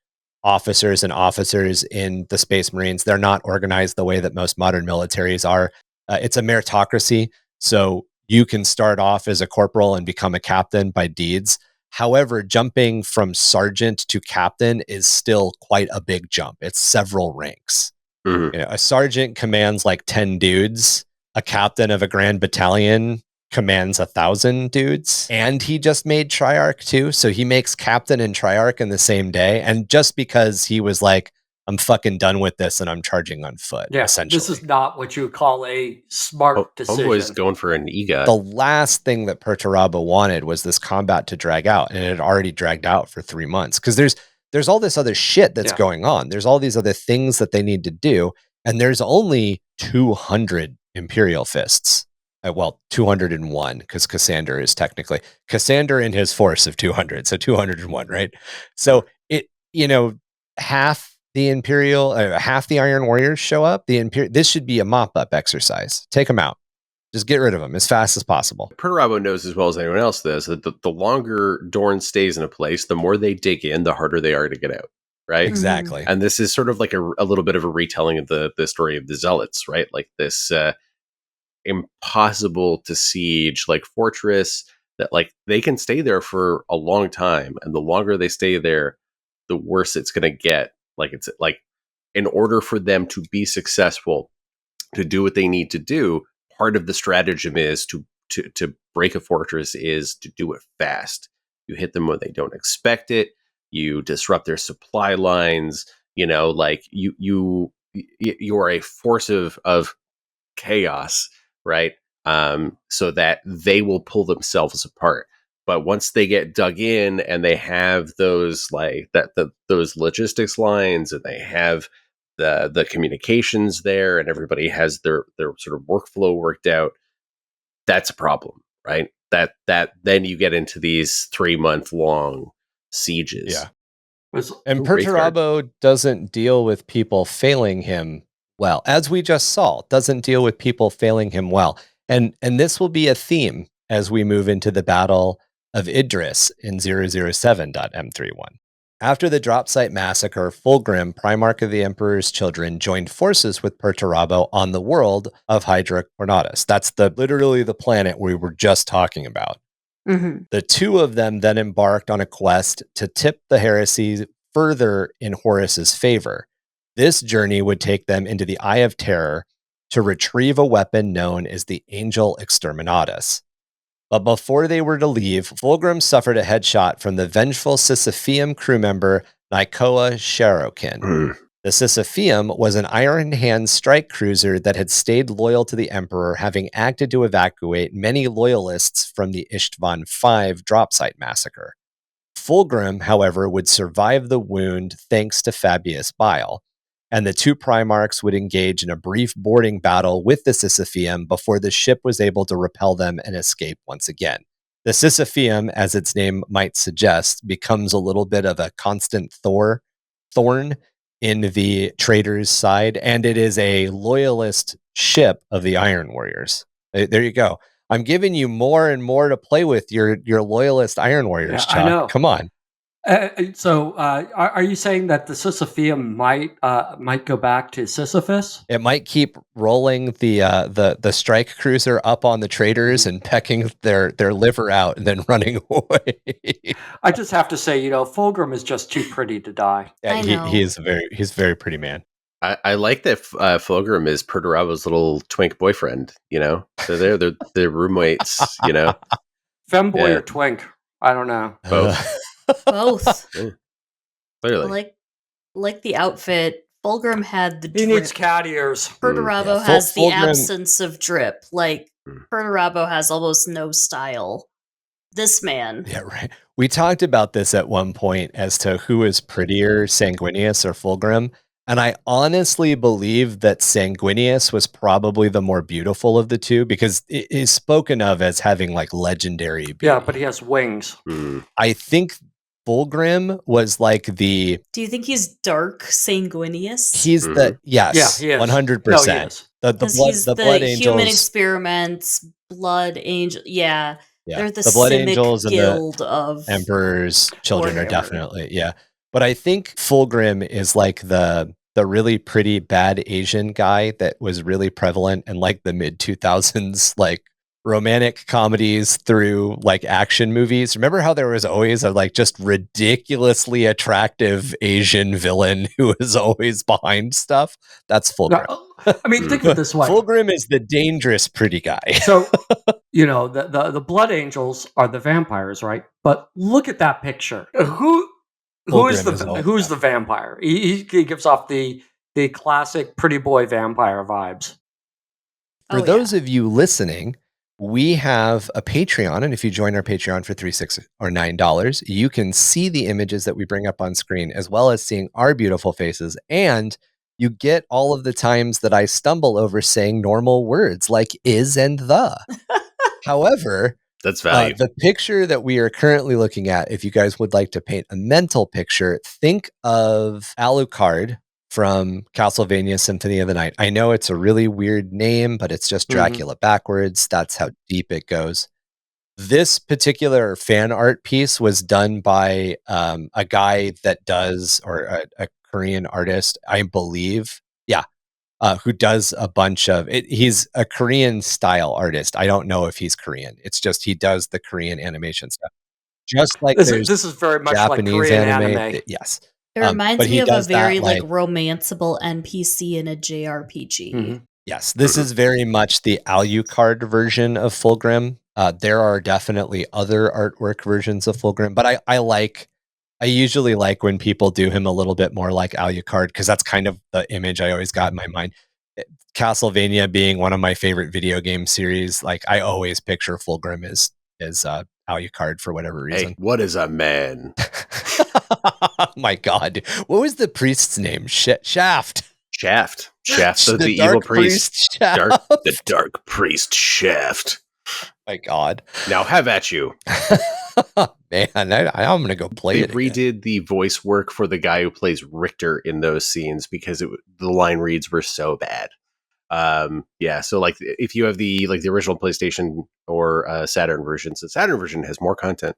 officers and officers in the Space Marines. They're not organized the way that most modern militaries are. It's a meritocracy. So you can start off as a corporal and become a captain by deeds. However, jumping from sergeant to captain is still quite a big jump. It's several ranks. Mm-hmm. A sergeant commands like 10 dudes. A captain of a grand battalion commands 1,000 dudes, and he just made Triarch too, so he makes captain and Triarch in the same day, and just because he was like, I'm fucking done with this and I'm charging on foot, essentially. This is not what you would call a smart decision. Homeboy's going for an EGOT. The last thing that Perturabo wanted was this combat to drag out, and it had already dragged out for 3 months, because there's all this other shit that's going on. There's all these other things that they need to do, and there's only 200 Imperial Fists. Well, 201, because Cassander is technically Cassander in his force of 200, so 201, right? So it, half the Imperial, half the Iron Warriors show up. This should be a mop-up exercise. Take them out. Just get rid of them as fast as possible. Perturabo knows as well as anyone else this, that the longer Dorn stays in a place, the more they dig in, the harder they are to get out, right? Exactly. And this is sort of like a little bit of a retelling of the story of the Zealots, right? Like this impossible to siege like fortress that like they can stay there for a long time, and the longer they stay there, the worse it's going to get. Like it's like, in order for them to be successful, to do what they need to do, part of the stratagem is to break a fortress is to do it fast. You hit them when they don't expect it. You disrupt their supply lines. Like you are a force of chaos, right? So that they will pull themselves apart. But once they get dug in and they have those those logistics lines, and they have the communications there, and everybody has their sort of workflow worked out, that's a problem, right? That then you get into these 3-month long sieges. Yeah. And Perturabo doesn't deal with people failing him well. As we just saw, doesn't deal with people failing him well. And this will be a theme as we move into the Battle of Idris in 007.m31. After the drop site massacre, Fulgrim, Primarch of the Emperor's Children, joined forces with Perturabo on the world of Hydra Cordatus. That's literally the planet we were just talking about. Mm-hmm. The two of them then embarked on a quest to tip the heresy further in Horus's favor. This journey would take them into the Eye of Terror to retrieve a weapon known as the Angel Exterminatus. But before they were to leave, Fulgrim suffered a headshot from the vengeful Sisypheum crew member Nikoa Sharokin. The Sisypheum was an Iron Hand strike cruiser that had stayed loyal to the Emperor, having acted to evacuate many loyalists from the Ishtvan V drop site massacre. Fulgrim, however, would survive the wound thanks to Fabius Bile, and the two Primarchs would engage in a brief boarding battle with the Sisypheum before the ship was able to repel them and escape once again. The Sisypheum, as its name might suggest, becomes a little bit of a constant thorn in the traitors' side, and it is a loyalist ship of the Iron Warriors. There you go. I'm giving you more and more to play with your loyalist Iron Warriors, Chac. I know. Come on. So, are you saying that the Sisypheum might go back to Sisyphus? It might keep rolling the strike cruiser up on the traitors and pecking their liver out and then running away. I just have to say, Fulgrim is just too pretty to die. Yeah, he's a very pretty man. I like that Fulgrim is Perturabo's little twink boyfriend. So they're roommates. Femboy or twink? I don't know. Both. Both. Clearly. Like the outfit, Fulgrim had the drip. He needs cat ears. Perturabo has the absence of drip. Like, Perturabo has almost no style. This man. Yeah, right. We talked about this at one point as to who is prettier, Sanguinius or Fulgrim. And I honestly believe that Sanguinius was probably the more beautiful of the two, because it is spoken of as having like legendary beauty. Yeah, but he has wings. I think Fulgrim was like the... Do you think he's dark Sanguinius? He's the... Yes, yeah, he is. 100%. No, he is. The blood angels... human experiments, blood angel... Yeah, they're the blood Simic angels guild and the of Emperor's children are definitely... Yeah. But I think Fulgrim is like the really pretty bad Asian guy that was really prevalent in like the mid 2000s, like romantic comedies through like action movies. Remember how there was always a like just ridiculously attractive Asian villain who was always behind stuff? That's Fulgrim. I mean, think of it this way. Fulgrim is the dangerous pretty guy. So, the blood angels are the vampires, right? But look at that picture. Who's the vampire? He gives off the classic pretty boy vampire vibes. For those of you listening, we have a Patreon, and if you join our Patreon for $3, $6, or $9, you can see the images that we bring up on screen, as well as seeing our beautiful faces, and you get all of the times that I stumble over saying normal words like is and the. However, that's value. The picture that we are currently looking at, if you guys would like to paint a mental picture, think of Alucard from Castlevania Symphony of the Night. I know it's a really weird name, but it's just Dracula backwards. That's how deep it goes. This particular fan art piece was done by a guy that does, or a Korean artist, I believe. Yeah. Who does a bunch of it. He's a Korean style artist. I don't know if he's Korean. It's just he does the Korean animation stuff. Just like this is very much Japanese like Korean anime. Yes. It reminds me of a very like romanceable NPC in a JRPG. Yes, this is very much the Alucard version of Fulgrim. There are definitely other artwork versions of Fulgrim, but I usually like when people do him a little bit more like Alucard, because that's kind of the image I always got in my mind. Castlevania being one of my favorite video game series, like I always picture Fulgrim as Alucard for whatever reason. Hey, what is a man? My God, what was the priest's name? Shaft. Shaft, the evil dark priest, Shaft. the dark priest Shaft. My God. Now have at you. Man, I'm gonna go play it. They redid the voice work for the guy who plays Richter in those scenes because the line reads were so bad. So like if you have the original PlayStation or Saturn versions, the Saturn version has more content.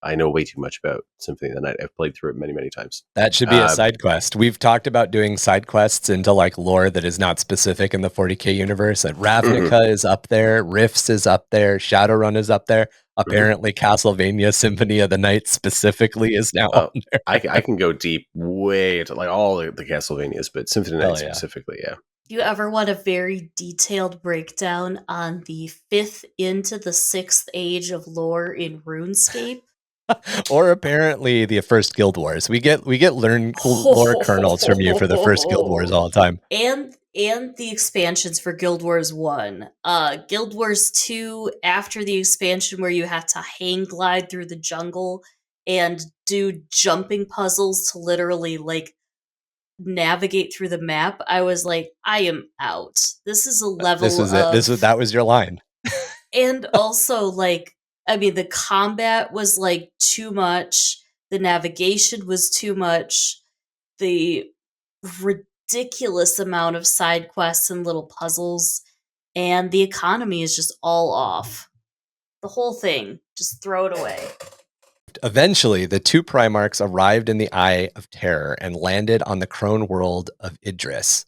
I know way too much about Symphony of the Night. I've played through it many, many times. That should be a side quest. We've talked about doing side quests into like lore that is not specific in the 40k universe. And Ravnica is up there, Rifts is up there, Shadowrun is up there. Apparently, Castlevania Symphony of the Night specifically is now on there. I can go deep way into like all the Castlevanias, but Symphony of the Night specifically, yeah. Do you ever want a very detailed breakdown on the 5th into the 6th age of lore in RuneScape? Or apparently the first Guild Wars. We get lore kernels from you for the first Guild Wars all the time. And the expansions for Guild Wars 1. Guild Wars 2, after the expansion where you have to hang glide through the jungle and do jumping puzzles to literally like navigate through the map, I was like, I am out. This is a level that was your line. And also like, I mean, the combat was like too much. The navigation was too much. The ridiculous amount of side quests and little puzzles. And the economy is just all off. The whole thing. Just throw it away. Eventually, the two Primarchs arrived in the Eye of Terror and landed on the crone world of Idris,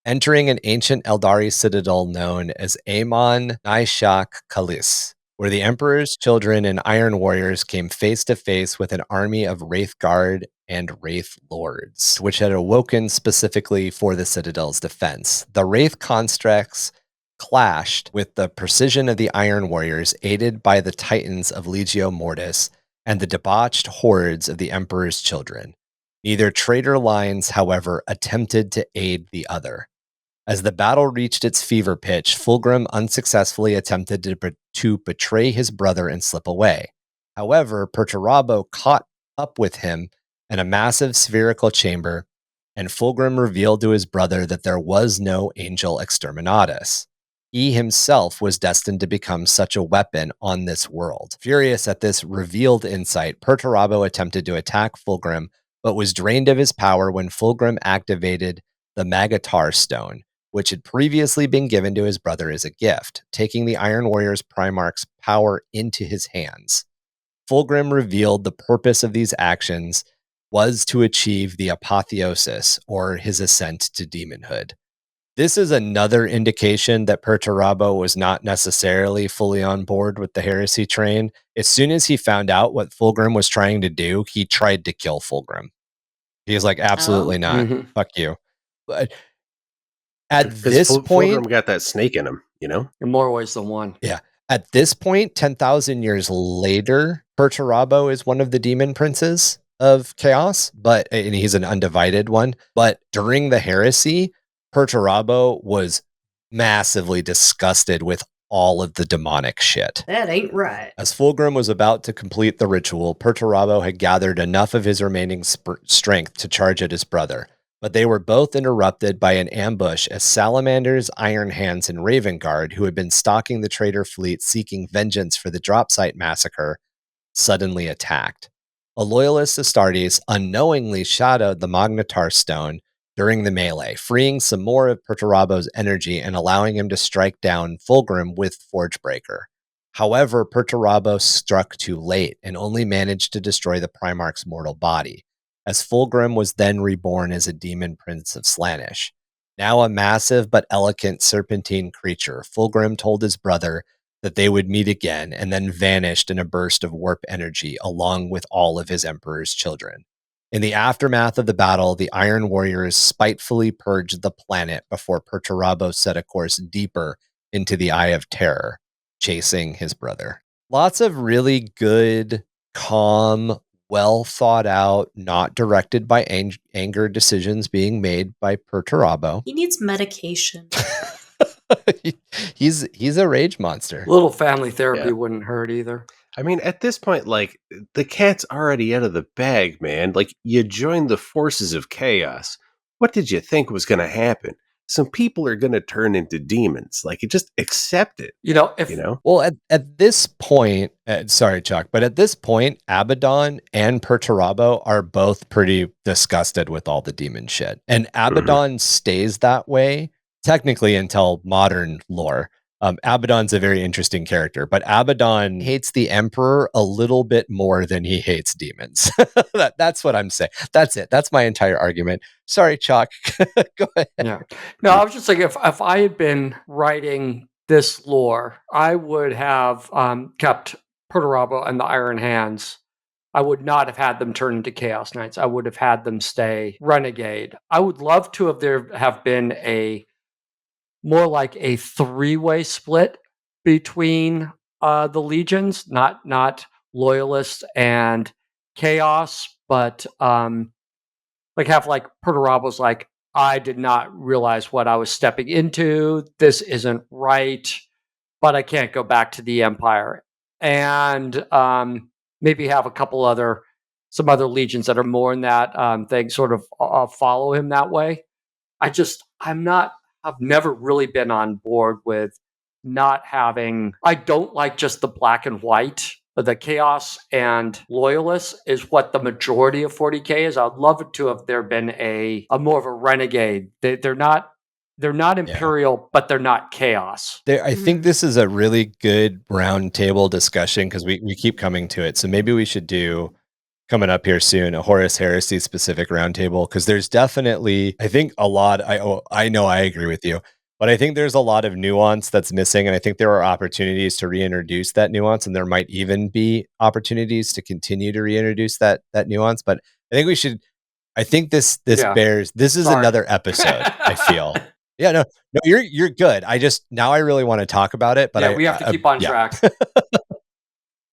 entering an ancient Eldari citadel known as Amon Naishak Kalis, where the Emperor's children and Iron Warriors came face to face with an army of Wraith Guard and Wraith Lords, which had awoken specifically for the Citadel's defense. The Wraith constructs clashed with the precision of the Iron Warriors, aided by the Titans of Legio Mortis and the debauched hordes of the Emperor's children. Neither traitor lines, however, attempted to aid the other. As the battle reached its fever pitch, Fulgrim unsuccessfully attempted to betray his brother and slip away. However, Perturabo caught up with him in a massive spherical chamber, and Fulgrim revealed to his brother that there was no Angel Exterminatus. He himself was destined to become such a weapon on this world. Furious at this revealed insight, Perturabo attempted to attack Fulgrim, but was drained of his power when Fulgrim activated the Magatar Stone, which had previously been given to his brother as a gift, taking the Iron Warrior's Primarch's power into his hands. Fulgrim revealed the purpose of these actions was to achieve the apotheosis, or his ascent to demonhood. This is another indication that Perturabo was not necessarily fully on board with the heresy train. As soon as he found out what Fulgrim was trying to do, he tried to kill Fulgrim. He was like, absolutely not. Fuck you. But at this point, Fulgrim got that snake in him, you know? In more ways than one. Yeah. At this point, 10,000 years later, Perturabo is one of the demon princes of chaos, and he's an undivided one. But during the heresy, Perturabo was massively disgusted with all of the demonic shit. That ain't right. As Fulgrim was about to complete the ritual, Perturabo had gathered enough of his remaining strength to charge at his brother. But they were both interrupted by an ambush as Salamanders, Iron Hands, and Raven Guard, who had been stalking the traitor fleet seeking vengeance for the Dropsite massacre, suddenly attacked. A loyalist Astartes unknowingly shadowed the Magnetar Stone during the melee, freeing some more of Perturabo's energy and allowing him to strike down Fulgrim with Forgebreaker. However, Perturabo struck too late and only managed to destroy the Primarch's mortal body, as Fulgrim was then reborn as a demon prince of Slaanesh. Now a massive but elegant serpentine creature, Fulgrim told his brother that they would meet again and then vanished in a burst of warp energy along with all of his Emperor's children. In the aftermath of the battle, the Iron Warriors spitefully purged the planet before Perturabo set a course deeper into the Eye of Terror, chasing his brother. Lots of really good, calm, well thought out, not directed by anger decisions being made by Perturabo. He needs medication. He's a rage monster. A little family therapy Yeah. wouldn't hurt either. I mean, at this point, like, the cat's already out of the bag, man. Like, you joined the forces of chaos. What did you think was going to happen? Some people are going to turn into demons. Like, you just accept it, You know, if you know? Well, at this point, sorry, Chuck, but at this point, Abaddon and Perturabo are both pretty disgusted with all the demon shit. And Abaddon stays that way, technically, until modern lore. Abaddon's a very interesting character, but Abaddon hates the Emperor a little bit more than he hates demons. That's what I'm saying. That's it. That's my entire argument. Sorry, Chuck. Go ahead. Yeah. No, I was just thinking if I had been writing this lore, I would have kept Perturabo and the Iron Hands. I would not have had them turn into Chaos Knights. I would have had them stay Renegade. I would love to have been more like a three-way split between the legions, not Loyalists and Chaos, but have like Perturabo's like, I did not realize what I was stepping into. This isn't right, but I can't go back to the Empire. And maybe have some other legions that are more in that thing, sort of follow him that way. I've never really been on board with not having. I don't like just the black and white. The Chaos and Loyalists is what the majority of 40k is. I'd love it to have there been a more of a renegade. They're not Imperial, but they're not Chaos. I think this is a really good roundtable discussion because we keep coming to it. So maybe we should do, coming up here soon, a Horus Heresy specific roundtable, because there's definitely, I think, a lot. I know I agree with you, but I think there's a lot of nuance that's missing, and I think there are opportunities to reintroduce that nuance, and there might even be opportunities to continue to reintroduce that nuance. But I think we should. I think this bears. This is another episode. I feel. Yeah, no, you're good. Now I really want to talk about it, but we have to keep on track.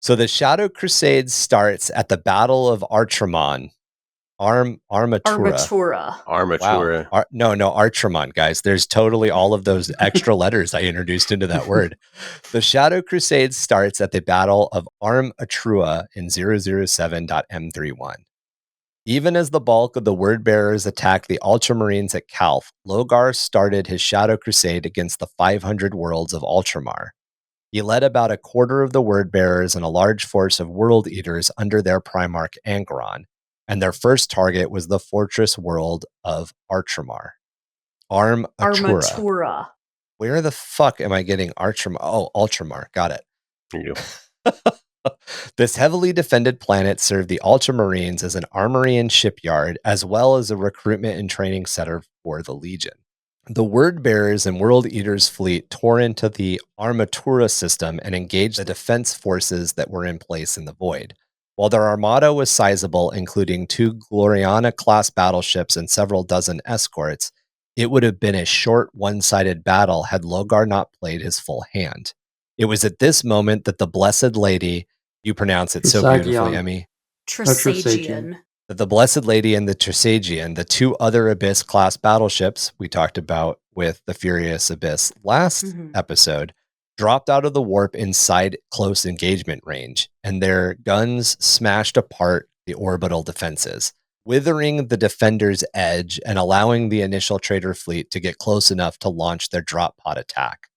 So the Shadow Crusade starts at the Battle of Artramon. Armatura. Wow. No, Artramon, guys. There's totally all of those extra letters I introduced into that word. The Shadow Crusade starts at the Battle of Armatura in 007.M31. Even as the bulk of the Word Bearers attacked the Ultramarines at Calth, Lorgar started his Shadow Crusade against the 500 worlds of Ultramar. He led about a quarter of the Word Bearers and a large force of World Eaters under their Primarch Angron, and their first target was the fortress world of Artramar. Armatura. Where the fuck am I getting Artramar? Oh, Ultramar. Got it. There you go. This heavily defended planet served the Ultramarines as an armory and shipyard, as well as a recruitment and training center for the Legion. The Word Bearers and World Eaters fleet tore into the Armatura system and engaged the defense forces that were in place in the Void. While their armada was sizable, including 2 Gloriana-class battleships and several dozen escorts, it would have been a short, one-sided battle had Lorgar not played his full hand. It was at this moment that the Blessed Lady, you pronounce it so beautifully, Emmy. Trisagion. That the Blessed Lady and the Trisagion, the 2 other Abyss-class battleships we talked about with the Furious Abyss last episode, dropped out of the warp inside close engagement range, and their guns smashed apart the orbital defenses, withering the defenders' edge and allowing the initial Traitor fleet to get close enough to launch their drop pod attack.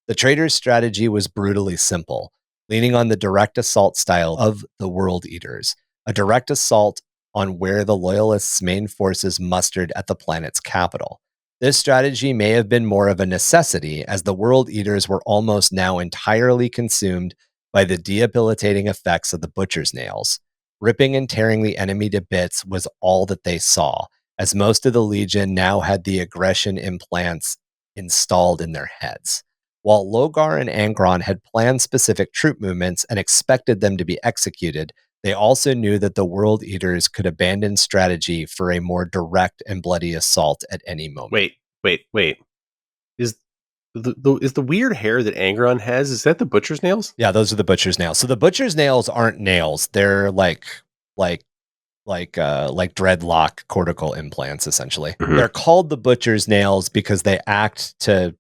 The Traitors' strategy was brutally simple, leaning on the direct assault style of the World Eaters, a direct assault on where the Loyalists' main forces mustered at the planet's capital. This strategy may have been more of a necessity, as the World Eaters were almost now entirely consumed by the debilitating effects of the Butcher's Nails. Ripping and tearing the enemy to bits was all that they saw, as most of the Legion now had the aggression implants installed in their heads. While Lorgar and Angron had planned specific troop movements and expected them to be executed, They also knew that the World Eaters could abandon strategy for a more direct and bloody assault at any moment. Wait. Is the weird hair that Angron has, is that the butcher's nails? Yeah, those are the butcher's nails. So the butcher's nails aren't nails. They're like dreadlock cortical implants, essentially. Mhm. They're called the butcher's nails because they act to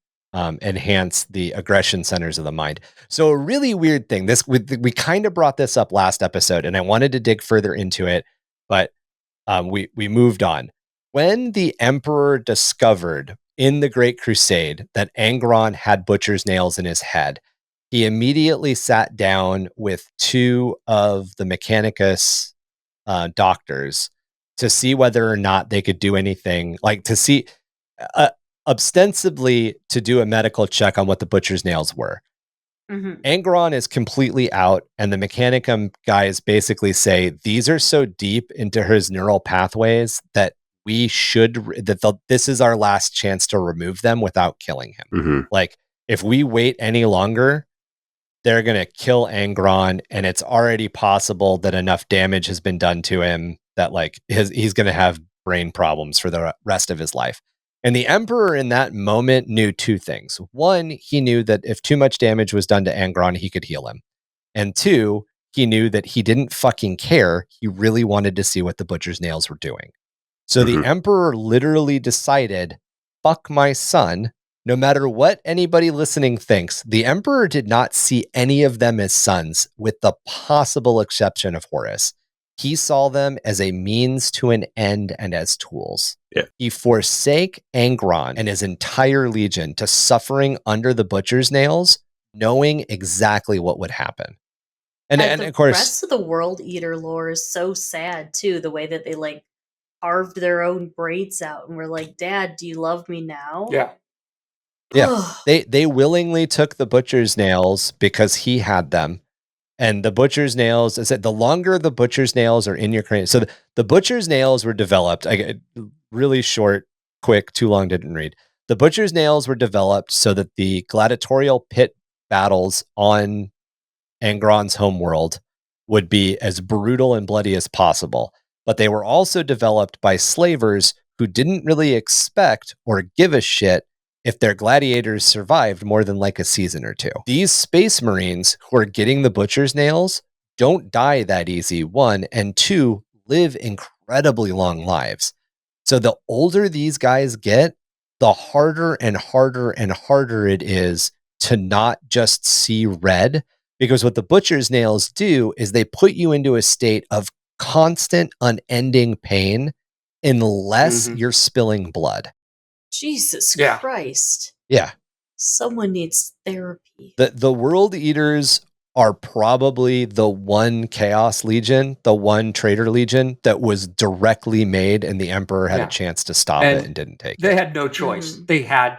enhance the aggression centers of the mind. So a really weird thing. We kind of brought this up last episode, and I wanted to dig further into it, but we moved on. When the Emperor discovered in the Great Crusade that Angron had butcher's nails in his head, he immediately sat down with two of the Mechanicus doctors to see whether or not they could do anything, like to see ostensibly to do a medical check on what the butcher's nails were. Mhm. Angron is completely out, and the Mechanicum guys basically say these are so deep into his neural pathways that this is our last chance to remove them without killing him. Mm-hmm. Like, if we wait any longer, they're going to kill Angron, and it's already possible that enough damage has been done to him that like he's going to have brain problems for the rest of his life. And the Emperor in that moment knew two things. One, he knew that if too much damage was done to Angron, he could heal him. And two, he knew that he didn't fucking care. He really wanted to see what the butcher's nails were doing. So Mhm. the Emperor literally decided, fuck my son. No matter what anybody listening thinks, the Emperor did not see any of them as sons, with the possible exception of Horus. He saw them as a means to an end and as tools. Yeah. He forsake Angron and his entire legion to suffering under the butcher's nails, knowing exactly what would happen. And the of course, rest of the World Eater lore is so sad too. The way that they like carved their own braids out and were like, "Dad, do you love me now?" Yeah. Yeah. they willingly took the butcher's nails because he had them. And the butcher's nails, I said, the longer the butcher's nails are in your cranium. So the butcher's nails were developed, really short, quick, too long, didn't read. The butcher's nails were developed so that the gladiatorial pit battles on Angron's homeworld would be as brutal and bloody as possible. But they were also developed by slavers who didn't really expect or give a shit if their gladiators survived more than like a season or two. These space marines who are getting the butcher's nails don't die that easy, one, and two, live incredibly long lives. So the older these guys get, the harder and harder and harder it is to not just see red, because what the butcher's nails do is they put you into a state of constant, unending pain unless Mhm. you're spilling blood. Jesus Yeah. Christ. Yeah. Someone needs therapy. The World Eaters are probably the one Chaos Legion, the one Traitor Legion that was directly made, and the Emperor had Yeah. a chance to stop And it and didn't take They it. had no choice. Mhm.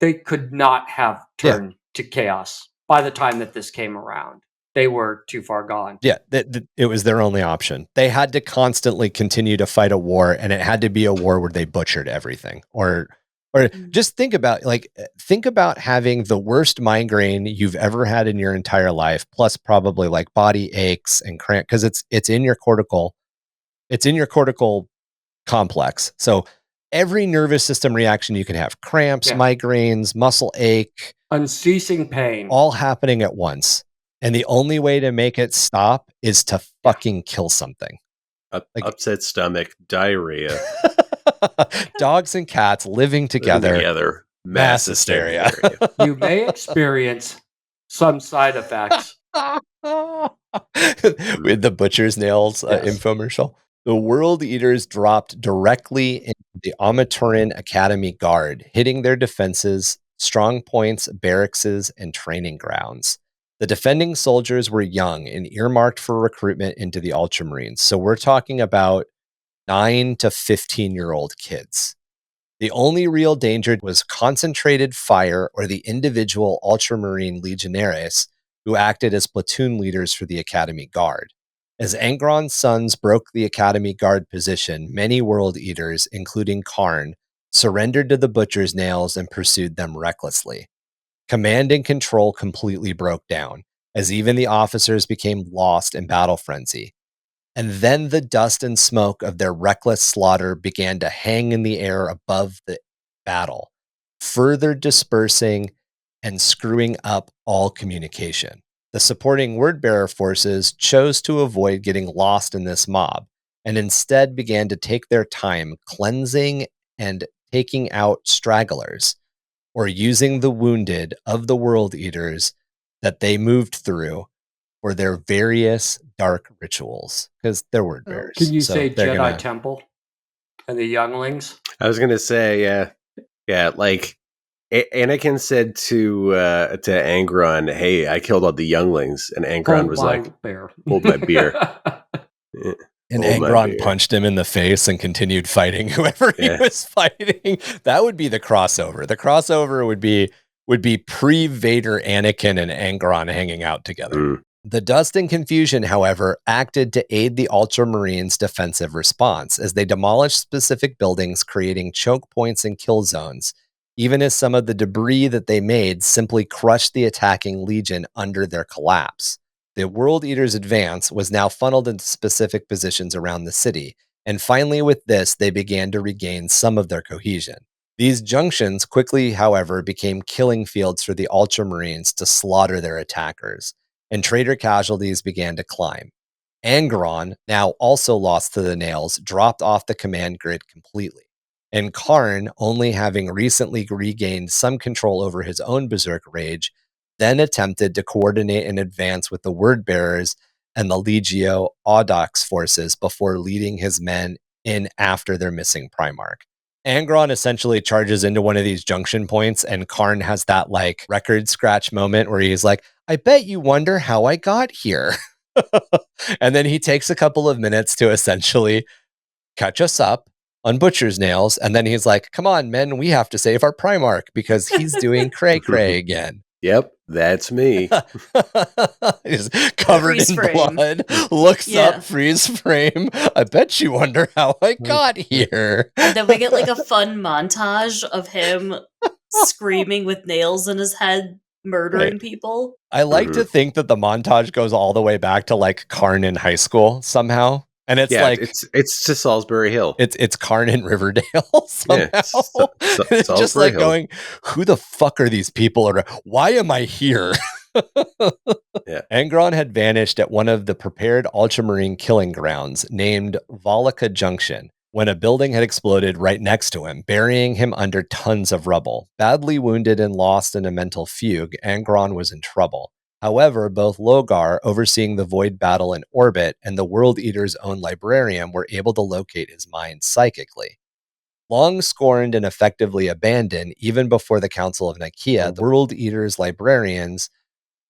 They could not have turned to chaos by the time that this came around. They were too far gone. Yeah, it was their only option. They had to constantly continue to fight a war, and it had to be a war where they butchered everything. Or just think about having the worst migraine you've ever had in your entire life, plus probably like body aches and cramp, because it's in your cortical complex. So every nervous system reaction you can have, cramps, Yeah. migraines, muscle ache, Unceasing pain. all happening at once. And the only way to make it stop is to fucking kill something. Like- Upset stomach, diarrhea, Dogs and cats living together. mass Mass hysteria. hysteria. You may experience some side effects. With the butcher's nails Yes. infomercial. The World Eaters dropped directly into the Amaturin Academy Guard, hitting their defenses, strong points, barracks, and training grounds. The defending soldiers were young and earmarked for recruitment into the Ultramarines. So we're talking about 9 to 15-year-old kids. The only real danger was concentrated fire or the individual Ultramarine legionaries who acted as platoon leaders for the Academy Guard. As Angron's sons broke the Academy Guard position, many World Eaters, including Khorn, surrendered to the butcher's nails and pursued them recklessly. Command and control completely broke down. as even the officers became lost in battle frenzy. And then the dust and smoke of their reckless slaughter began to hang in the air above the battle, further dispersing and screwing up all communication. The supporting word-bearer forces chose to avoid getting lost in this mob, and instead began to take their time cleansing and taking out stragglers, or using the wounded of the World Eaters that they moved through for their various dark rituals, because they're word bearers. Can you so say they're Jedi Temple and the younglings? I was gonna say, yeah, like Anakin said to Angron, "Hey, I killed all the younglings," and Angron was like, bear. "Hold my beer." And Hold my Angron beer. punched him in the face and continued fighting whoever he was fighting. That would be the crossover. The crossover would be pre-Vader Anakin and Angron hanging out together. Mm. The dust and confusion, however, acted to aid the Ultramarines' defensive response as they demolished specific buildings, creating choke points and kill zones, even as some of the debris that they made simply crushed the attacking Legion under their collapse. The World Eaters' advance was now funneled into specific positions around the city, and finally with this, they began to regain some of their cohesion. These junctions quickly, however, became killing fields for the Ultramarines to slaughter their attackers, and traitor casualties began to climb. Angron, now also lost to the nails, dropped off the command grid completely, and Karn, only having recently regained some control over his own berserk rage, then attempted to coordinate an advance with the word bearers and the Legio Audax forces before leading his men in after their missing Primarch. Angron essentially charges into one of these junction points, and Karn has that like record scratch moment where he's like, I bet you wonder how I got here. And then he takes a couple of minutes to essentially catch us up on Butcher's Nails, and then he's like, come on, men, we have to save our Primarch because he's doing cray-cray again. Yep, that's me. He's covered Freeze in frame. blood, looks Yeah. up, freeze frame. I bet you wonder how I got here. And then we get like a fun montage of him screaming with nails in his head, murdering people. I like to think that the montage goes all the way back to like Karn in high school somehow. And it's like it's to Salisbury Hill. It's Karn in Riverdale somehow. Yeah, It's just like Hill. going, who the fuck are these people? Or why am I here? Yeah. Angron had vanished at one of the prepared Ultramarine killing grounds named Volca Junction when a building had exploded right next to him, burying him under tons of rubble. Badly wounded and lost in a mental fugue, Angron was in trouble. However, both Lorgar, overseeing the Void battle in orbit, and the World Eater's own librarian were able to locate his mind psychically. Long scorned and effectively abandoned, even before the Council of Nicaea, the World Eater's librarians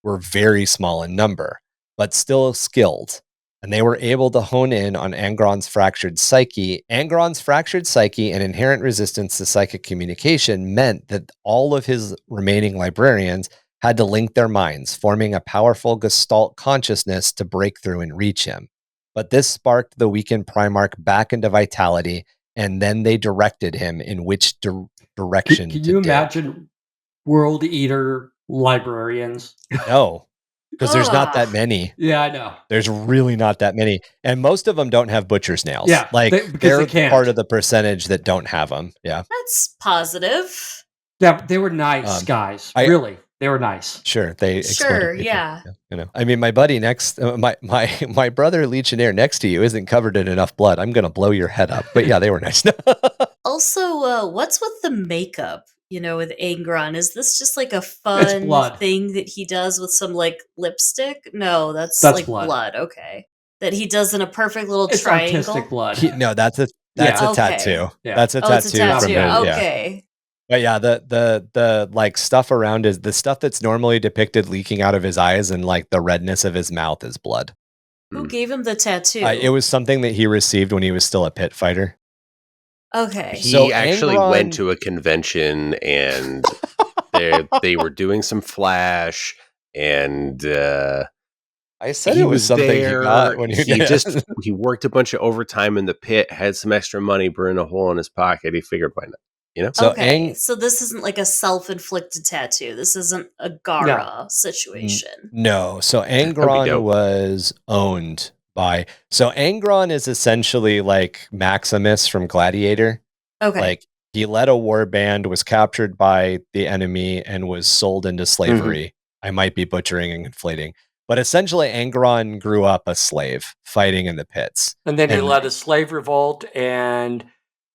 were very small in number, but still skilled, and they were able to hone in on Angron's fractured psyche. Angron's fractured psyche and inherent resistance to psychic communication meant that all of his remaining librarians had to link their minds, forming a powerful Gestalt consciousness to break through and reach him. But this sparked the weakened Primarch back into vitality, and then they directed him in which direction Can to you dig. imagine World Eater librarians? No, because there's not that many. Yeah, I know. There's really not that many. And most of them don't have Butcher's Nails. Yeah, like because they can't. Part of the percentage that don't have them. Yeah. That's positive. Yeah, they were nice guys. Really, they were nice. Sure, they Sure, exploited people. yeah. You know, I mean, my buddy next, my brother Legionnaire next to you isn't covered in enough blood. I'm gonna blow your head up. But yeah, they were nice. Also, what's with the makeup? You know, with Angron, is this just like a fun blood. thing that he does with some like lipstick? No, that's like blood. Okay, that he does in a perfect little It's triangle. artistic blood. No, that's a Okay. tattoo. Yeah. That's a Oh, it's a tattoo tattoo. from him. Yeah. Okay. But yeah, the like stuff around is the stuff that's normally depicted leaking out of his eyes and like the redness of his mouth is blood. Who gave him the tattoo? It was something that he received when he was still a pit fighter. Okay. He actually went to a convention and they were doing some Flash, and I said it was something he got when he worked a bunch of overtime in the pit, had some extra money, burned a hole in his pocket. He figured, why not? You know? So Okay, so this isn't like a self-inflicted tattoo. This isn't a Gara situation. No. So That'd be Angron dope. was owned by. So Angron is essentially like Maximus from Gladiator. Okay. Like he led a war band, was captured by the enemy, and was sold into slavery. I might be butchering and conflating. But essentially, Angron grew up a slave fighting in the pits. And then he And- led a slave revolt, and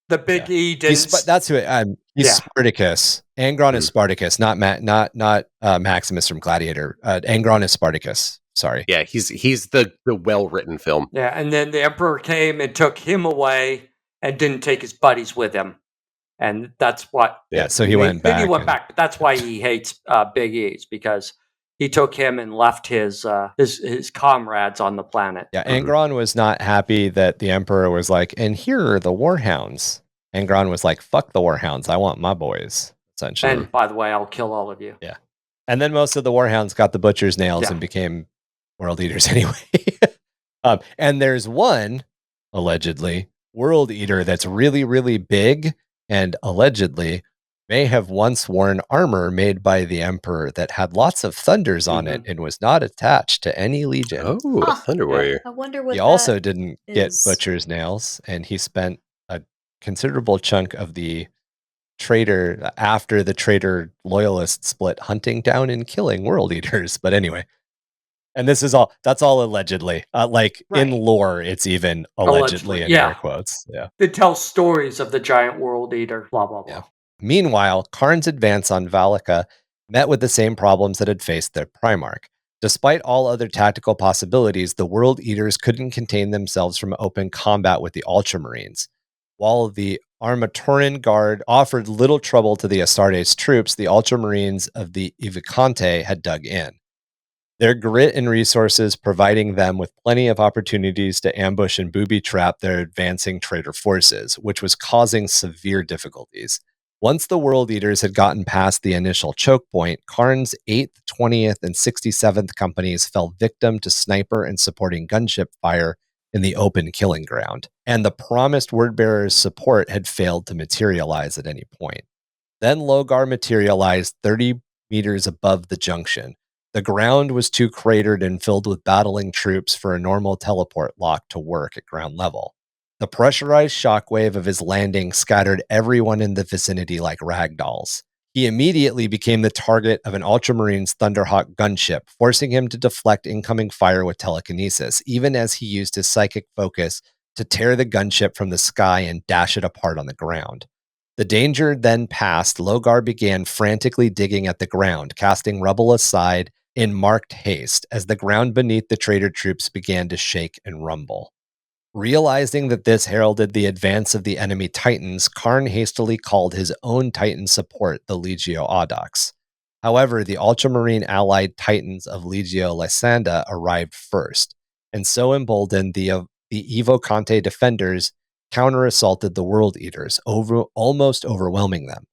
the Big E didn't. That's who he's Yeah. Spartacus. Angron is Spartacus, not Maximus from Gladiator. Angron is Spartacus. Sorry. Yeah, he's the well-written film. Yeah, and then the Emperor came and took him away and didn't take his buddies with him. And that's what... Yeah, so he went back. Maybe he went back, but that's why he hates Big E's, because he took him and left his comrades on the planet. Yeah, Angron was not happy that the Emperor was like, and here are the Warhounds. Angron was like, fuck the Warhounds. I want my boys, essentially. And by the way, I'll kill all of you. Yeah. And then most of the Warhounds got the butcher's nails and became world eaters anyway. And there's one, allegedly, world eater that's really, really big and allegedly may have once worn armor made by the Emperor that had lots of thunders on it and was not attached to any legion. Oh, a Thunder Warrior. I wonder what He that also didn't get is. butcher's nails, and he spent a considerable chunk of the traitor after the traitor loyalist split hunting down and killing world eaters. But anyway, and that's all allegedly. In lore, it's even allegedly in air quotes. Yeah. It tells stories of the giant world eater, blah, blah, blah. Yeah. Meanwhile, Karn's advance on Valaka met with the same problems that had faced their Primarch. Despite all other tactical possibilities, the World Eaters couldn't contain themselves from open combat with the Ultramarines. While the Armaturan Guard offered little trouble to the Astartes troops, the Ultramarines of the Ivicante had dug in. Their grit and resources providing them with plenty of opportunities to ambush and booby-trap their advancing traitor forces, which was causing severe difficulties. Once the World Eaters had gotten past the initial choke point, Karn's 8th, 20th, and 67th companies fell victim to sniper and supporting gunship fire in the open killing ground, and the promised Wordbearer's support had failed to materialize at any point. Then Lorgar materialized 30 meters above the junction. The ground was too cratered and filled with battling troops for a normal teleport lock to work at ground level. The pressurized shockwave of his landing scattered everyone in the vicinity like ragdolls. He immediately became the target of an Ultramarines Thunderhawk gunship, forcing him to deflect incoming fire with telekinesis, even as he used his psychic focus to tear the gunship from the sky and dash it apart on the ground. The danger then passed, Lorgar began frantically digging at the ground, casting rubble aside in marked haste as the ground beneath the traitor troops began to shake and rumble. Realizing that this heralded the advance of the enemy Titans, Karn hastily called his own Titan support, the Legio Audax. However, the Ultramarine allied Titans of Legio Lysanda arrived first, and so emboldened, the Evocante defenders counter-assaulted the World Eaters, almost overwhelming them.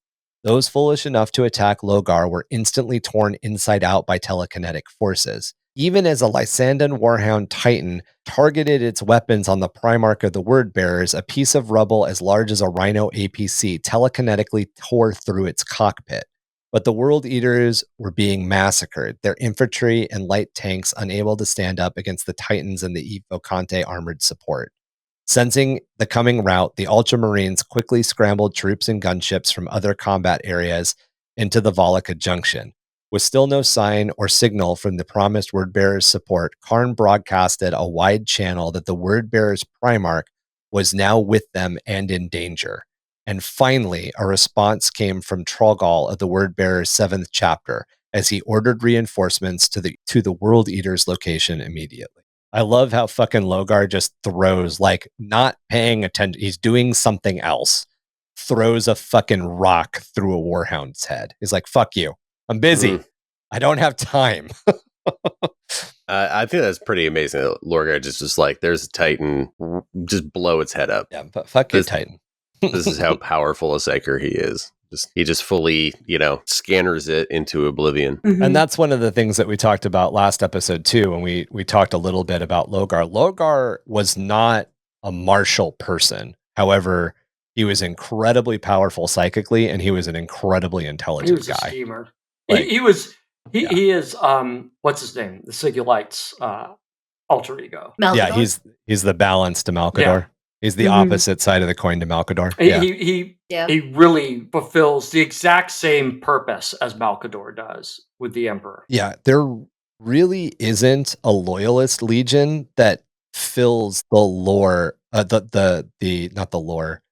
Those foolish enough to attack Lorgar were instantly torn inside out by telekinetic forces. Even as a Lysandan Warhound Titan targeted its weapons on the Primarch of the Wordbearers, a piece of rubble as large as a Rhino APC telekinetically tore through its cockpit. But the World Eaters were being massacred, their infantry and light tanks unable to stand up against the Titans and the Evocante armored support. Sensing the coming rout, the Ultramarines quickly scrambled troops and gunships from other combat areas into the Valaka Junction. With still no sign or signal from the promised Wordbearer's support, Karn broadcasted a wide channel that the Wordbearer's Primarch was now with them and in danger. And finally, a response came from Trollgal of the Wordbearer's 7th chapter, as he ordered reinforcements to the World Eater's location immediately. I love how fucking Lorgar just throws, like, not paying attention. He's doing something else. Throws a fucking rock through a Warhound's head. He's like, fuck you. I'm busy. I don't have time. I think that's pretty amazing. Lorgar just like, there's a Titan, just blow its head up. Yeah, but fuck you, Titan. This is how powerful a psyker he is. He just fully, scanners it into oblivion. And that's one of the things that we talked about last episode too, when we talked a little bit about Lorgar. Lorgar was not a martial person. However, He was incredibly powerful psychically, and he was an incredibly He intelligent was a guy. schemer. Like, He was. yeah. He is. What's his name? The Sigilites alter ego. Malgador? Yeah, he's the balance to Malkador. Yeah. He's the Mhm. opposite side of the coin to Malkador. Yeah. He really fulfills the exact same purpose as Malkador does with the Emperor. Yeah, there really isn't a loyalist legion that fills the lore, the not the lore,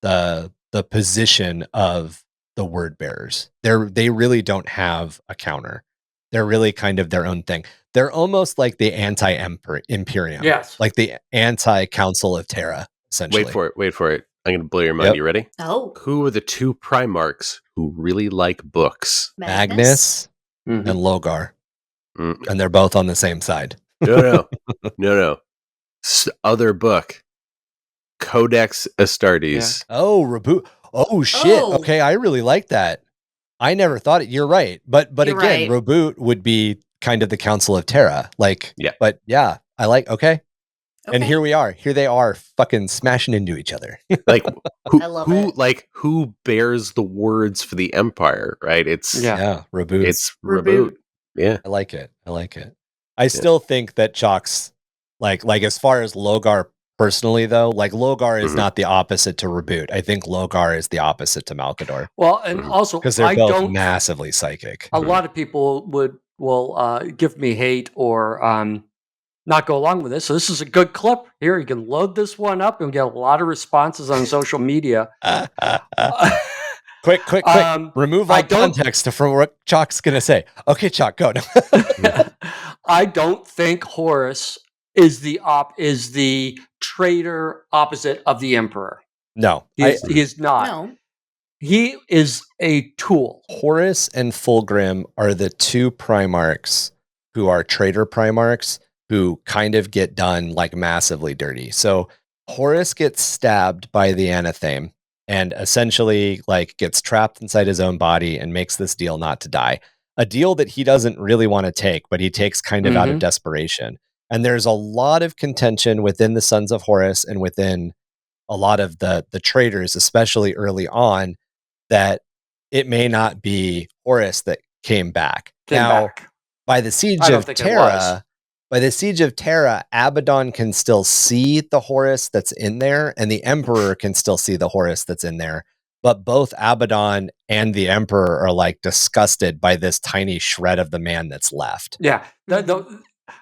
the position of the word bearers. They really don't have a counter. They're really kind of their own thing. They're almost like the anti-Imperium. Yes. Like the anti-Council of Terra, essentially. Wait for it. I'm going to blow your mind. Yep. You ready? Oh. Who are the two Primarchs who really like books? Magnus Mhm. and Lorgar. Mm. And they're both on the same side. No. Other book. Codex Astartes. Oh, reboot. Oh, shit. Oh. Okay, I really like that. I never thought it. You're right. But You're again, right. reboot would be kind of the Council of Terra. Like, Yeah. But yeah, I like, okay. And Okay. here we are. Here they are fucking smashing into each other. Like I love it. who bears the words for the Empire, right? It's Yeah. Reboot. It's Reboot. reboot. Yeah. I like it. I still think that Chac's like as far as Lorgar personally though, like Lorgar is Mhm. not the opposite to reboot. I think Lorgar is the opposite to Malkador Well, and Mhm. also because they're I both don't. massively psychic. A lot of people will give me hate or not go along with this. So this is a good clip. Here, you can load this one up and get a lot of responses on social media. Quick. Remove all I don't- context from what Chac's going to say. Okay, Chac, go. I don't think Horus is the traitor opposite of the Emperor. No. He is not. No. He is a tool. Horus and Fulgrim are the two Primarchs who are traitor Primarchs who kind of get done like massively dirty. So Horus gets stabbed by the Anatheme and essentially like gets trapped inside his own body and makes this deal not to die. A deal that he doesn't really want to take, but he takes kind of out of desperation. And there's a lot of contention within the Sons of Horus and within a lot of the traitors, especially early on, that it may not be Horus that came back. By the Siege of Terra, Abaddon can still see the Horus that's in there, and the Emperor can still see the Horus that's in there. But both Abaddon and the Emperor are like disgusted by this tiny shred of the man that's left. Yeah. The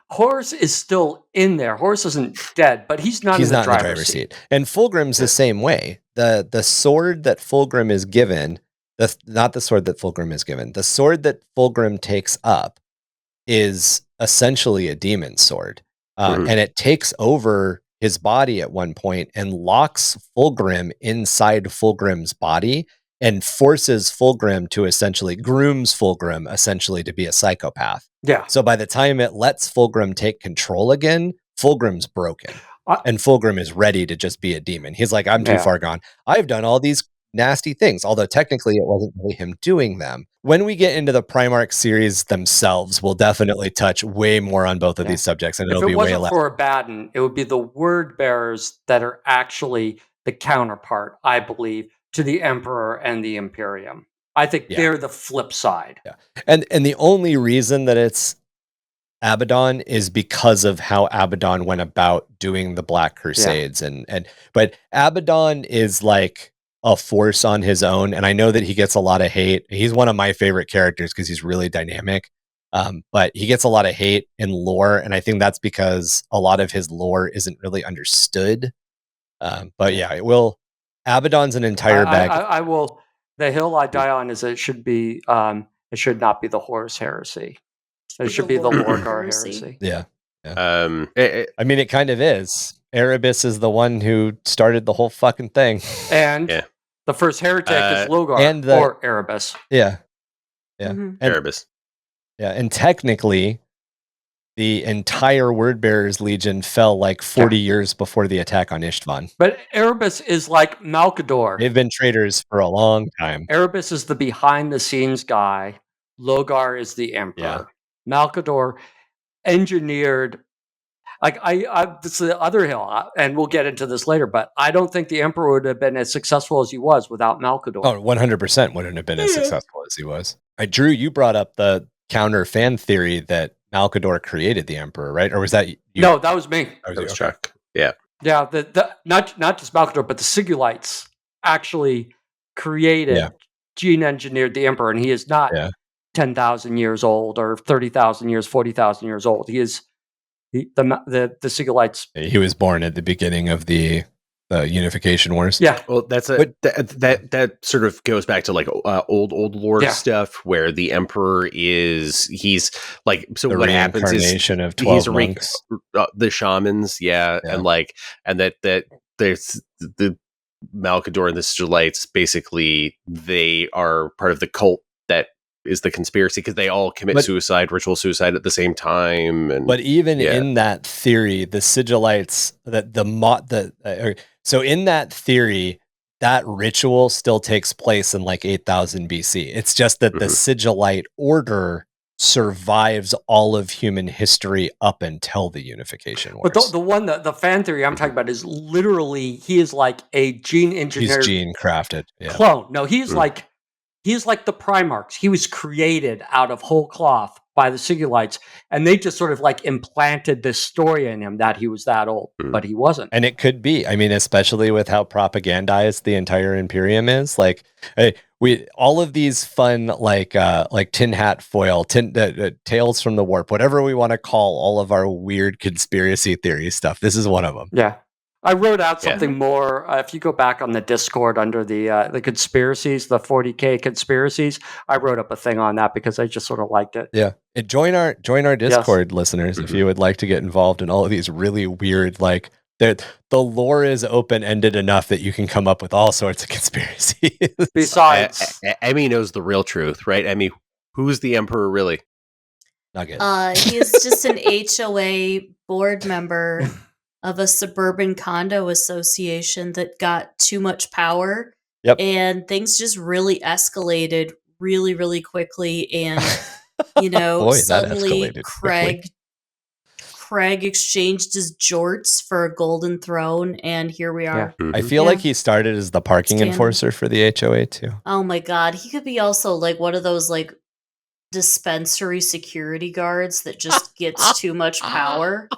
Horus is still in there. Horus isn't dead, but he's not in the driver's seat. And Fulgrim's the same way. The sword that Fulgrim is given, not the sword that Fulgrim is given, the sword that Fulgrim takes up is essentially a demon sword. And it takes over his body at one point and locks Fulgrim inside Fulgrim's body and forces Fulgrim to essentially grooms Fulgrim essentially to be a psychopath. Yeah. So by the time it lets Fulgrim take control again, Fulgrim's broken. And Fulgrim is ready to just be a demon. He's like, I'm too far gone. I've done all these nasty things, although technically it wasn't really him doing them. When we get into the Primarch series themselves, we'll definitely touch way more on both of these subjects, and it'll be way less. If it wasn't for Abaddon, it would be the word bearers that are actually the counterpart, I believe, to the Emperor and the Imperium. I think they're the flip side. Yeah. And the only reason that it's Abaddon is because of how Abaddon went about doing the Black Crusades. But Abaddon is like a force on his own, and I know that he gets a lot of hate. He's one of my favorite characters because he's really dynamic. But he gets a lot of hate in lore, and I think that's because a lot of his lore isn't really understood. But yeah, it will. Abaddon's an entire bag. I will. The hill I die on is it should be. It should not be the Horus Heresy. It should be the Lorgar Heresy. Yeah. I mean, it kind of is. Erebus is the one who started the whole fucking thing. And the first heretic is Lorgar or Erebus. Yeah. Mm-hmm. Erebus. Yeah, and technically, the entire Wordbearers Legion fell like 40 years before the attack on Istvan. But Erebus is like Malkador. They've been traitors for a long time. Erebus is the behind-the-scenes guy. Lorgar is the Emperor. Malkador engineered This is the other hill, and we'll get into this later, but I don't think the Emperor would have been as successful as he was without Malcador. Oh, 100% wouldn't have been as successful as he was. Drew, you brought up the counter fan theory that Malcador created the Emperor, right? Or was that you? No, that was me. That was Chac. Yeah. Yeah, not just Malcador, but the Sigulites actually created, gene engineered the Emperor, and he is not 10,000 years old or 30,000 years, 40,000 years old. He is the Sigulites. He was born at the beginning of the Unification Wars. Yeah. Well, that sort of goes back to like old lore stuff where the Emperor he's like, so the what happens is of 12 monks. The shamans, and that there's the Malcador and the Sigilites, basically they are part of the cult that is the conspiracy because they all commit ritual suicide at the same time. But even in that theory, the Sigilites, so in that theory, that ritual still takes place in like 8,000 BC. It's just that the Sigilite order survives all of human history up until the Unification Wars. But the fan theory I'm talking about is literally he is like a gene engineered, he's gene crafted clone. No, he's like the Primarchs. He was created out of whole cloth by the Sigulites, and they just sort of like implanted this story in him that he was that old, but he wasn't. And it could be. I mean, especially with how propagandized the entire Imperium is. Like, all of these fun, like tin hat foil, tales from the warp, whatever we want to call all of our weird conspiracy theory stuff. This is one of them. Yeah. I wrote out something more. If you go back on the Discord under the conspiracies, the 40k conspiracies, I wrote up a thing on that because I just sort of liked it. Yeah, and join our Discord listeners if you would like to get involved in all of these really weird, like the lore is open ended enough that you can come up with all sorts of conspiracies. Besides, Emmy knows the real truth, right? Emmy, who's the Emperor really? Not good. He is just an HOA board member of a suburban condo association that got too much power. Yep. And things just really escalated really, really quickly. And, suddenly Craig exchanged his jorts for a golden throne. And here we are. Yeah. I feel like he started as the parking enforcer for the HOA too. Oh my God. He could be also like one of those like dispensary security guards that just gets too much power.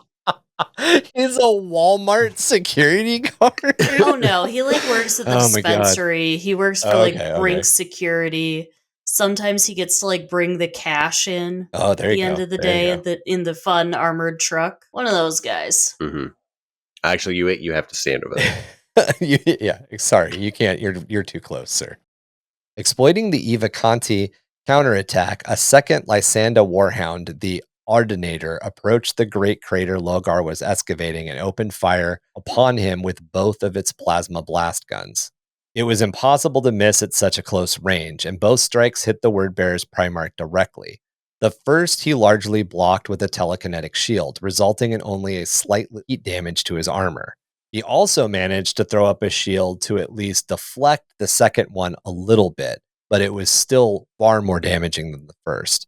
He's a Walmart security guard. Oh no, he like works at the dispensary. He works for Brink Security. Sometimes he gets to like bring the cash in at the end of the day in the fun armored truck. One of those guys. Mm-hmm. Actually, you have to stand over there. Sorry, you can't. You're too close, sir. Exploiting the Eva Conti counterattack, a second Lysanda Warhound, the Ordinator, approached the great crater Lorgar was excavating and opened fire upon him with both of its plasma blast guns. It was impossible to miss at such a close range, and both strikes hit the Wordbearer's Primarch directly. The first he largely blocked with a telekinetic shield, resulting in only a slight heat damage to his armor. He also managed to throw up a shield to at least deflect the second one a little bit, but it was still far more damaging than the first.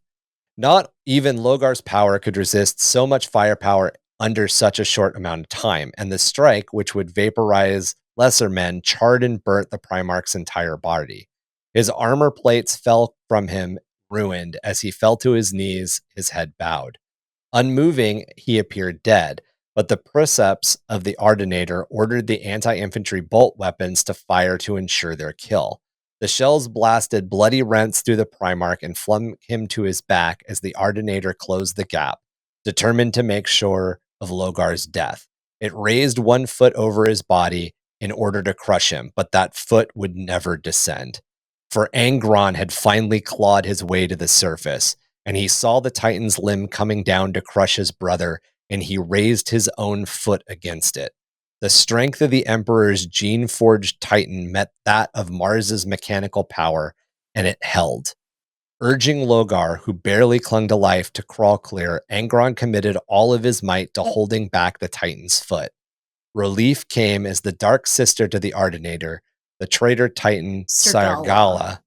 Not even Lorgar's power could resist so much firepower under such a short amount of time, and the strike, which would vaporize lesser men, charred and burnt the Primarch's entire body. His armor plates fell from him, ruined, as he fell to his knees, his head bowed. Unmoving, he appeared dead, but the precepts of the Ordinator ordered the anti-infantry bolt weapons to fire to ensure their kill. The shells blasted bloody rents through the Primarch and flung him to his back as the Ordinator closed the gap, determined to make sure of Lorgar's death. It raised one foot over his body in order to crush him, but that foot would never descend. For Angron had finally clawed his way to the surface, and he saw the Titan's limb coming down to crush his brother, and he raised his own foot against it. The strength of the Emperor's gene-forged Titan met that of Mars's mechanical power, and it held. Urging Lorgar, who barely clung to life, to crawl clear, Angron committed all of his might to holding back the Titan's foot. Relief came as the dark sister to the Ordinator, the traitor Titan Sargala,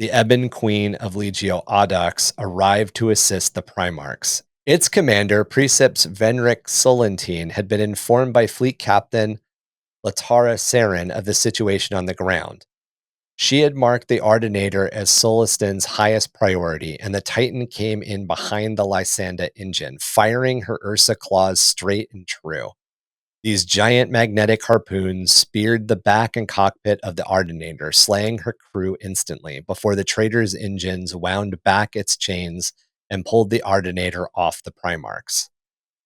the Ebon Queen of Legio Audax, arrived to assist the Primarchs. Its commander, Precipes Venric Solentine, had been informed by Fleet Captain Latara Saren of the situation on the ground. She had marked the Ardinator as Soliston's highest priority, and the Titan came in behind the Lysanda engine, firing her Ursa claws straight and true. These giant magnetic harpoons speared the back and cockpit of the Ardinator, slaying her crew instantly before the trader's engines wound back its chains and pulled the Ardinator off the Primarchs.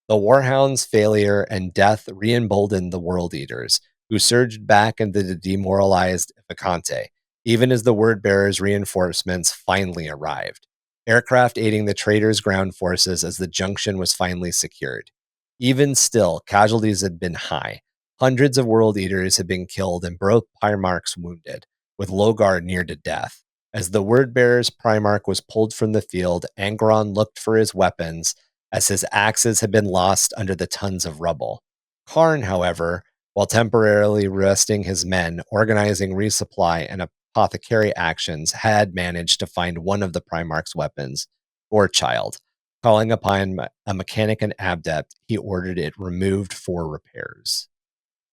The Warhound's failure and death re-emboldened the World Eaters, who surged back into the demoralized Vacante, even as the Word-Bearers' reinforcements finally arrived, aircraft aiding the traitors' ground forces as the junction was finally secured. Even still, casualties had been high. Hundreds of World Eaters had been killed and both Primarchs wounded, with Lorgar near to death. As the Word-Bearer's Primarch was pulled from the field, Angron looked for his weapons, as his axes had been lost under the tons of rubble. Khorn, however, while temporarily resting his men, organizing resupply and apothecary actions, had managed to find one of the Primarch's weapons, Gorechild. Calling upon a mechanic and adept, he ordered it removed for repairs.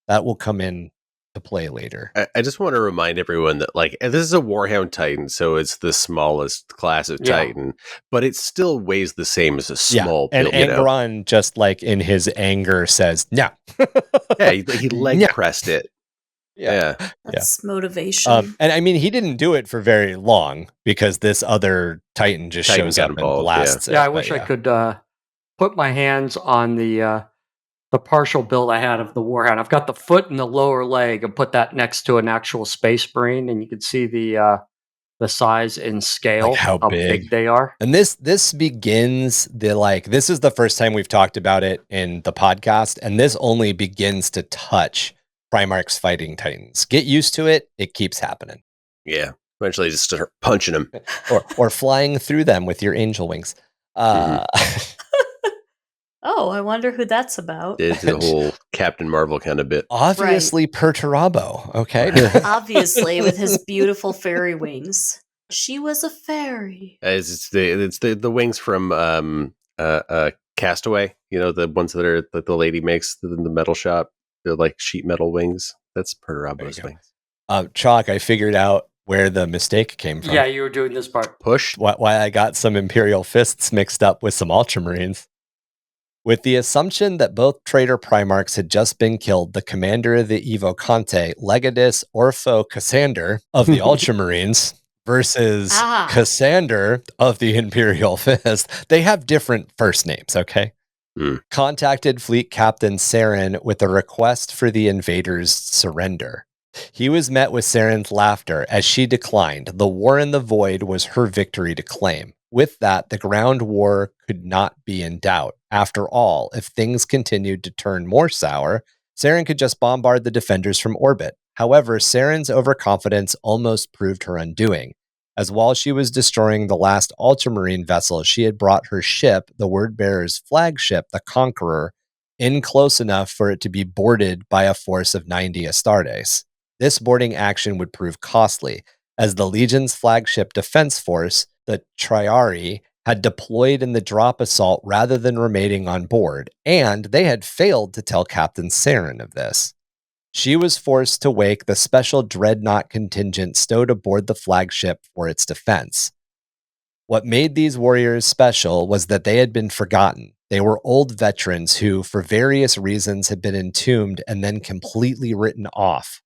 That will come in to play later. I just want to remind everyone that, like, this is a Warhound Titan, so it's the smallest class of Titan, but it still weighs the same as a small and build. Angron, just like in his anger, says, no. Yeah, he leg pressed it. Yeah. That's motivation. And I mean, he didn't do it for very long because this other Titan just shows up and blasts it. Yeah, I wish I could put my hands on the partial build I had of the Warhound. I've got the foot and the lower leg and put that next to an actual Space Marine, and you can see the size and scale, like how big they are. And this begins this is the first time we've talked about it in the podcast, and this only begins to touch Primarch's fighting Titans. Get used to it. It keeps happening. Yeah. Eventually just start punching them. or flying through them with your angel wings. Oh, I wonder who that's about. It's the whole Captain Marvel kind of bit. Obviously, Perturabo, okay? Obviously, with his beautiful fairy wings. She was a fairy. It's the wings from Castaway, the ones that the lady makes in the metal shop. They're like sheet metal wings. That's Perturabo's wings. Chac, I figured out where the mistake came from. Yeah, you were doing this part. Push. Why I got some Imperial fists mixed up with some Ultramarines. With the assumption that both traitor Primarchs had just been killed, the commander of the Evocante, Legadus Orpho Cassander of the Ultramarines, versus Cassander of the Imperial Fist, they have different first names, okay? Contacted Fleet Captain Saren with a request for the invaders' surrender. He was met with Saren's laughter as she declined. The war in the void was her victory to claim. With that, the ground war could not be in doubt. After all, if things continued to turn more sour, Saren could just bombard the defenders from orbit. However, Saren's overconfidence almost proved her undoing, as while she was destroying the last Ultramarine vessel, she had brought her ship, the Word-Bearer's flagship, the Conqueror, in close enough for it to be boarded by a force of 90 Astartes. This boarding action would prove costly, as the Legion's flagship defense force, the Triari, had deployed in the drop assault rather than remaining on board, and they had failed to tell Captain Saren of this. She was forced to wake the special dreadnought contingent stowed aboard the flagship for its defense. What made these warriors special was that they had been forgotten. They were old veterans who, for various reasons, had been entombed and then completely written off.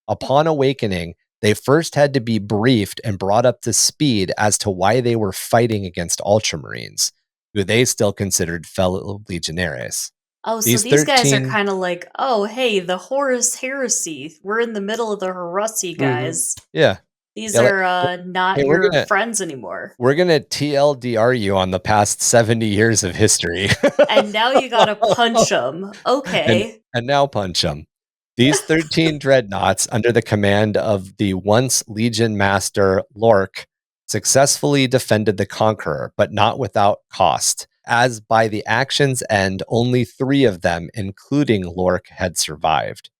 Upon awakening, they first had to be briefed and brought up to speed as to why they were fighting against Ultramarines, who they still considered fellow legionaries. Oh, so these guys are kind of like, oh, hey, the Horus Heresy. We're in the middle of the Heresy, guys. Yeah. These are not your friends anymore. We're going to TLDR you on the past 70 years of history. And now you got to punch them. Okay. And now punch them. These 13 dreadnoughts, under the command of the once Legion Master Lork, successfully defended the Conqueror, but not without cost, as by the action's end, only 3 of them, including Lork, had survived.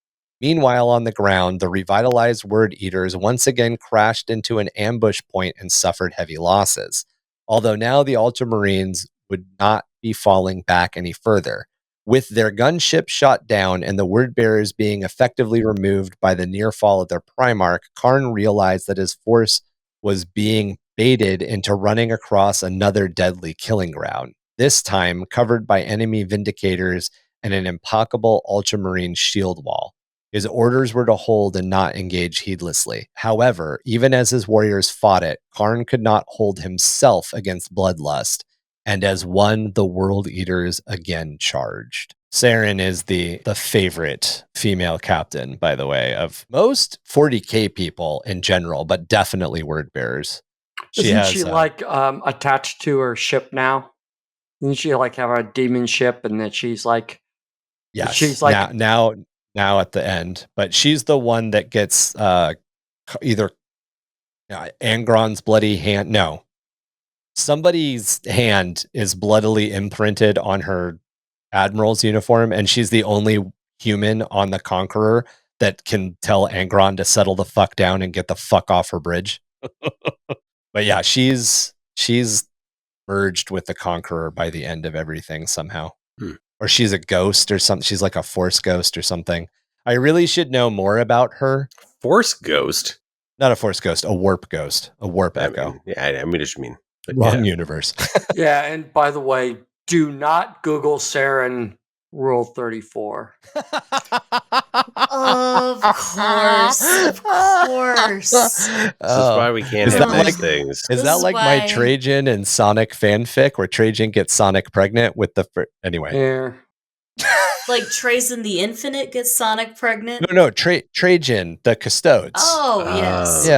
Meanwhile, on the ground, the revitalized Word Eaters once again crashed into an ambush point and suffered heavy losses. Although now the Ultramarines would not be falling back any further. With their gunship shot down and the word bearers being effectively removed by the near fall of their Primarch, Khorn realized that his force was being baited into running across another deadly killing ground, this time covered by enemy vindicators and an impeccable ultramarine shield wall. His orders were to hold and not engage heedlessly. However, even as his warriors fought it, Khorn could not hold himself against bloodlust, and as one, the World Eaters again charged. Saren is the favorite female captain, by the way, of most 40k people in general, but definitely word bearers. Isn't she attached to her ship now? Doesn't she like have a demon ship, and that she's like, yes, she's like now at the end, but she's the one that gets either Angron's bloody hand. No, somebody's hand is bloodily imprinted on her admiral's uniform, and she's the only human on the Conqueror that can tell Angron to settle the fuck down and get the fuck off her bridge. But yeah, she's merged with the Conqueror by the end of everything somehow. Or she's a ghost or something. She's like a force ghost or something. I really should know more about her. Force ghost? Not a force ghost, a warp ghost, a warp echo. I just mean wrong universe. Yeah, and by the way, do not Google Saren Rule 34. Of course. This is why we can't have nice things. Is that like my Trajan and Sonic fanfic where Trajan gets Sonic pregnant with the... Anyway. Yeah. Like Trajan the Infinite gets Sonic pregnant? No, Trajan, the Custodes. Oh, yes.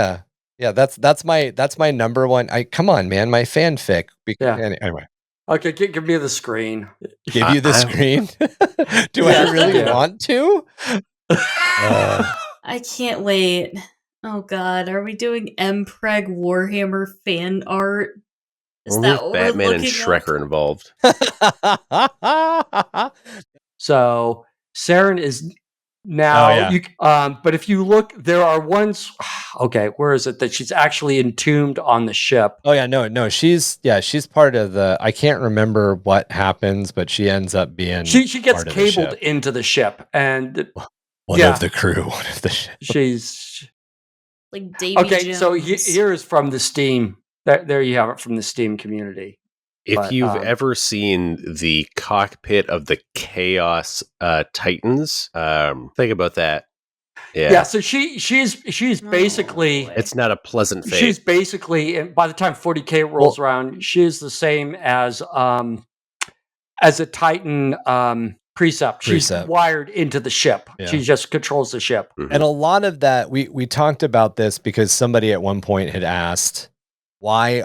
Yeah, that's my number one. Come on, man, my fanfic. Anyway. Okay, give me the screen. Give you the screen? Do I really want to? I can't wait. Oh god, are we doing Mpreg Warhammer fan art? Is Only that if what Batman we're and looking Shrek up? are involved. So Saren is now. But if you look, there are ones. Okay, where is it that she's actually entombed on the ship? Oh yeah, no, she's part of the. I can't remember what happens, but she ends up being. She gets cabled into the ship, and one of the crew, one of the ship. She's like Davy Jones. So here is from the Steam. There you have it from the Steam community. If you've ever seen the cockpit of the Chaos Titans, think about that. Yeah. So she's basically. It's not a pleasant fate. She's basically, by the time 40k rolls around, she's the same as a Titan precept. She's wired into the ship. Yeah. She just controls the ship. Mm-hmm. And a lot of that, we talked about this because somebody at one point had asked, why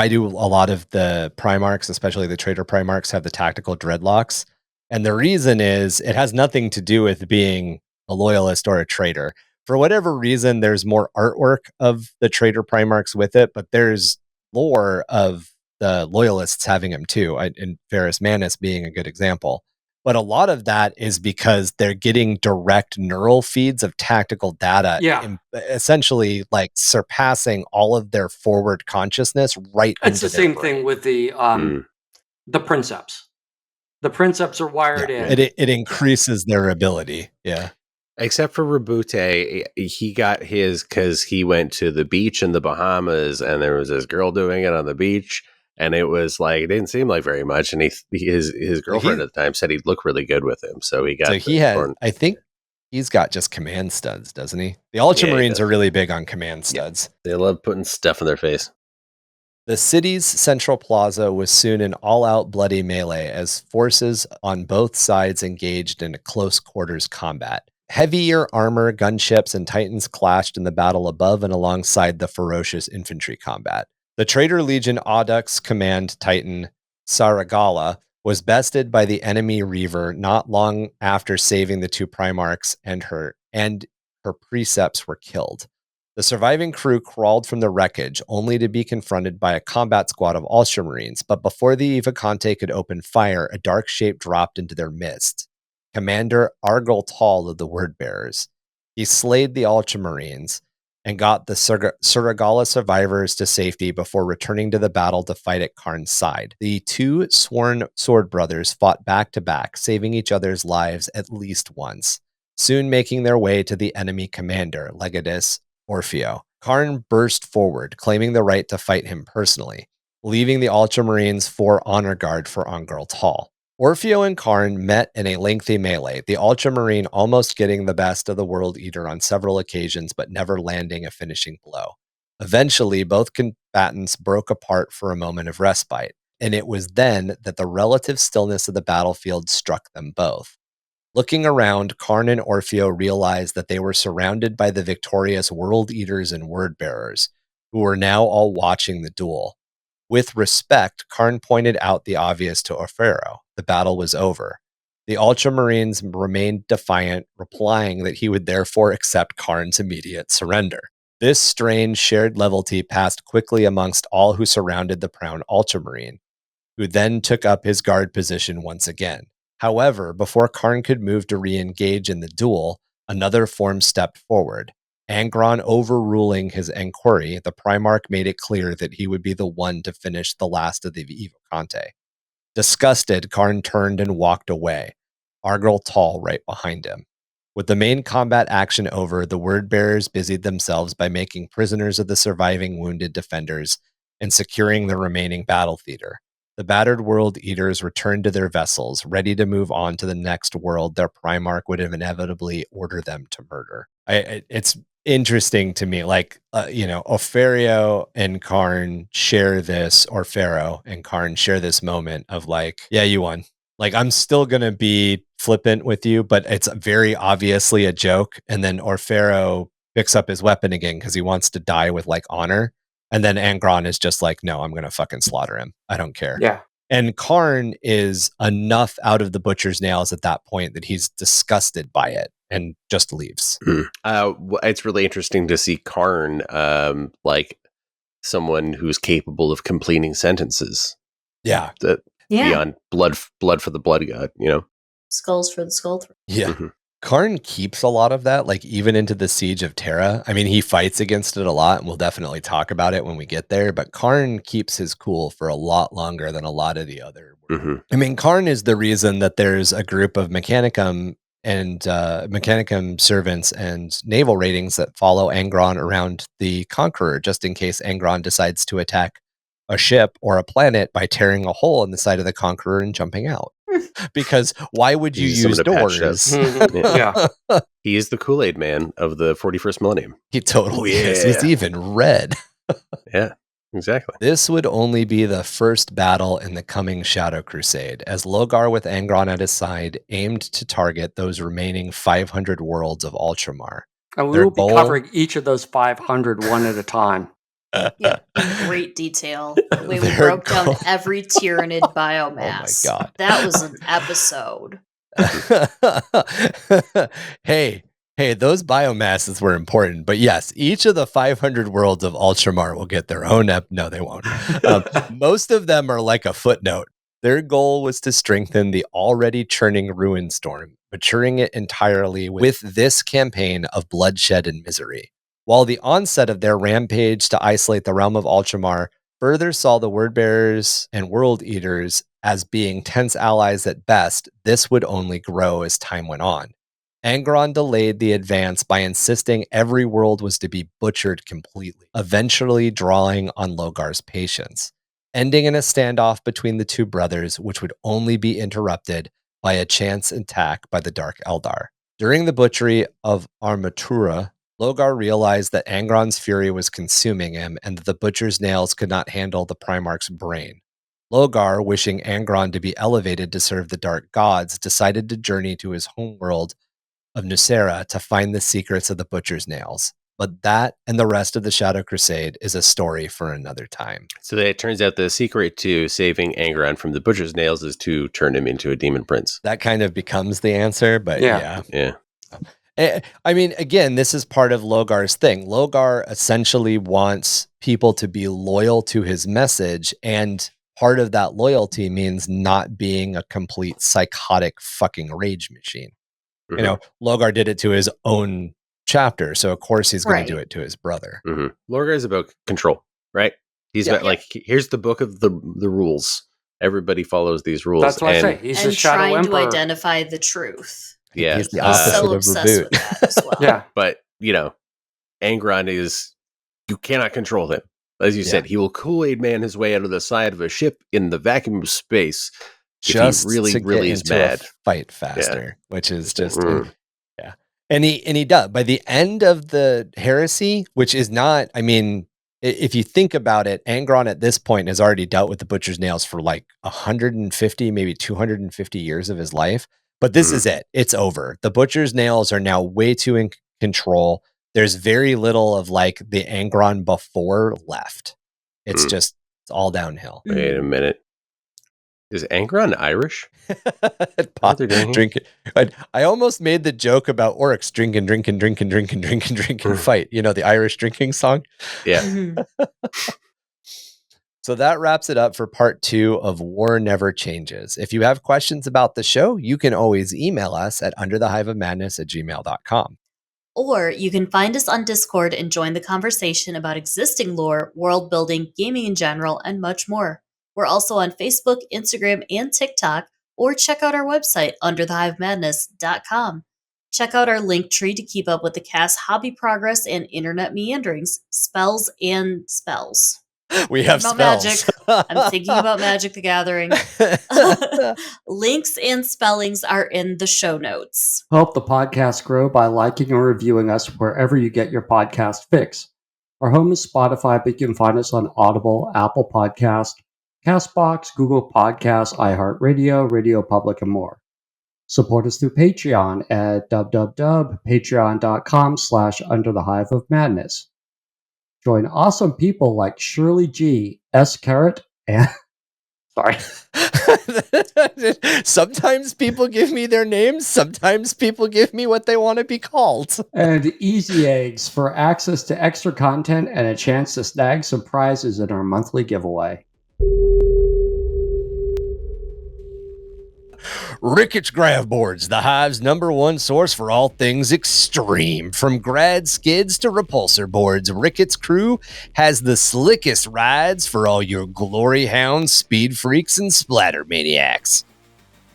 do a lot of the Primarchs, especially the Traitor Primarchs, have the tactical dreadlocks? And the reason is it has nothing to do with being a loyalist or a traitor. For whatever reason, there's more artwork of the Traitor Primarchs with it, but there's lore of the loyalists having them too, and Varus Manus being a good example. But a lot of that is because they're getting direct neural feeds of tactical data, essentially like surpassing all of their forward consciousness right into It's the same thing with the Princeps. The Princeps are wired in. It increases their ability, Except for Rabute, he got his because he went to the beach in the Bahamas, and there was this girl doing it on the beach. And it was like, it didn't seem like very much. And his girlfriend at the time said he'd look really good with him. So he got. So he had. I think he's got just command studs, doesn't he? The Ultramarines are really big on command studs. Yeah. They love putting stuff in their face. The city's central plaza was soon an all-out bloody melee as forces on both sides engaged in a close quarters combat. Heavier armor, gunships, and Titans clashed in the battle above and alongside the ferocious infantry combat. The Traitor Legion Audux command Titan, Saragala, was bested by the enemy Reaver not long after saving the two Primarchs, and her precepts were killed. The surviving crew crawled from the wreckage, only to be confronted by a combat squad of Ultramarines, but before the Evocante could open fire, a dark shape dropped into their midst. Commander Argol Tall of the Wordbearers. He slayed the Ultramarines, and got the Surigala survivors to safety before returning to the battle to fight at Karn's side. The two sworn sword brothers fought back to back, saving each other's lives at least once, soon making their way to the enemy commander, Legatus Orfeo. Karn burst forward, claiming the right to fight him personally, leaving the Ultramarines for honor guard for Angral Hall. Orfeo and Karn met in a lengthy melee, the Ultramarine almost getting the best of the World Eater on several occasions, but never landing a finishing blow. Eventually, both combatants broke apart for a moment of respite, and it was then that the relative stillness of the battlefield struck them both. Looking around, Karn and Orfeo realized that they were surrounded by the victorious World Eaters and Word Bearers, who were now all watching the duel. With respect, Karn pointed out the obvious to Orfeo. The battle was over. The Ultramarines remained defiant, replying that he would therefore accept Karn's immediate surrender. This strange shared levelty passed quickly amongst all who surrounded the proud Ultramarine, who then took up his guard position once again. However, before Karn could move to re-engage in the duel, another form stepped forward. Angron overruling his inquiry, the Primarch made it clear that he would be the one to finish the last of the Evocante. Disgusted, Karn turned and walked away, Argral Tall right behind him. With the main combat action over, the Word Bearers busied themselves by making prisoners of the surviving wounded defenders and securing the remaining battle theater. The battered World Eaters returned to their vessels, ready to move on to the next world their Primarch would have inevitably order them to murder. It's interesting to me, Orfeo and Karn share this, Orfeo and Karn share this moment of like, yeah, you won. Like, I'm still going to be flippant with you, but it's very obviously a joke. And then Orfeo picks up his weapon again because he wants to die with like honor. And then Angron is just like, no, I'm going to fucking slaughter him. I don't care. Yeah. And Karn is enough out of the butcher's nails at that point that he's disgusted by it and just leaves. It's really interesting to see Karn like someone who's capable of completing sentences. Yeah. Beyond blood for the blood god, you know? Skulls for the skull throat. Yeah. Mm-hmm. Karn keeps a lot of that, like even into the Siege of Terra. I mean, he fights against it a lot, and we'll definitely talk about it when we get there, but Karn keeps his cool for a lot longer than a lot of the other. Mm-hmm. I mean, Karn is the reason that there's a group of Mechanicum and Mechanicum servants and naval ratings that follow Angron around the Conqueror, just in case Angron decides to attack a ship or a planet by tearing a hole in the side of the Conqueror and jumping out. Because why would you use doors? Yeah. He is the Kool-Aid man of the 41st millennium. He totally is. He's even red. Yeah, exactly. This would only be the first battle in the coming Shadow Crusade, as Lorgar with Angron at his side aimed to target those remaining 500 worlds of Ultramar. And we will be covering each of those 500 one at a time. Yeah, in great detail. We broke down every Tyranid biomass. Oh my god. That was an episode. Hey, those biomasses were important, but yes, each of the 500 worlds of Ultramar will get their own no, they won't. Most of them are like a footnote. Their goal was to strengthen the already churning Ruin Storm, maturing it entirely with this campaign of bloodshed and misery. While the onset of their rampage to isolate the realm of Ultramar further saw the Word Bearers and World Eaters as being tense allies at best, this would only grow as time went on. Angron delayed the advance by insisting every world was to be butchered completely, eventually drawing on Lorgar's patience, ending in a standoff between the two brothers, which would only be interrupted by a chance attack by the Dark Eldar. During the butchery of Armatura, Lorgar realized that Angron's fury was consuming him and that the butcher's nails could not handle the Primarch's brain. Lorgar, wishing Angron to be elevated to serve the Dark Gods, decided to journey to his homeworld of Nucera to find the secrets of the butcher's nails. But that and the rest of the Shadow Crusade is a story for another time. So it turns out the secret to saving Angron from the butcher's nails is to turn him into a demon prince. That kind of becomes the answer, but yeah. I mean, again, this is part of Lorgar's thing. Lorgar essentially wants people to be loyal to his message, and part of that loyalty means not being a complete psychotic fucking rage machine. Mm-hmm. You know, Lorgar did it to his own chapter. So of course he's going Right. to do it to his brother. Lorgar is about control, right? He's Yeah. about like, here's the book of the rules. Everybody follows these rules. That's what I say. He's And a shadow trying emperor. to identify the truth. Yeah, He's the He's opposite so of obsessed reboot. with that as well. Yeah. but Angron is, you cannot control him. As you said, he will Kool-Aid man his way out of the side of a ship in the vacuum of space. Just if he really, to really get is into mad. a fight faster, which is just Mm. yeah. And he does by the end of the heresy, which is not. I mean, if you think about it, Angron at this point has already dealt with the Butcher's Nails for like 150, maybe 250 years of his life. But this is it. It's over. The Butcher's Nails are now way too in control. There's very little of like the Angron before left. It's just it's all downhill. Wait a minute. Is Angron Irish? What they're doing here? Drinking. I almost made the joke about orcs drinking, fight. You know, the Irish drinking song. Yeah. Mhm. So that wraps it up for part 2 of War Never Changes. If you have questions about the show, you can always email us at underthehiveofmadness@gmail.com. Or you can find us on Discord and join the conversation about existing lore, world building, gaming in general, and much more. We're also on Facebook, Instagram, and TikTok, or check out our website, underthehivemadness.com. Check out our link tree to keep up with the cast's hobby progress and internet meanderings, spells and spells. We have About spells. magic. I'm thinking about Magic the Gathering. Links and spellings are in the show notes. Help the podcast grow by liking and reviewing us wherever you get your podcast fix. Our home is Spotify, but you can find us on Audible, Apple Podcast, CastBox, Google Podcasts, iHeartRadio, Radio Public, and more. Support us through Patreon at patreon.com/underthehiveofmadness. Join awesome people like Shirley G, S. Carrot, and sorry. Sometimes people give me their names. Sometimes people give me what they want to be called. and Easy Eggs for access to extra content and a chance to snag some prizes in our monthly giveaway. Ricketts Grav Boards, the Hive's #1 source for all things extreme. From grad skids to repulsor boards, Ricketts Crew has the slickest rides for all your glory hounds, speed freaks, and splatter maniacs.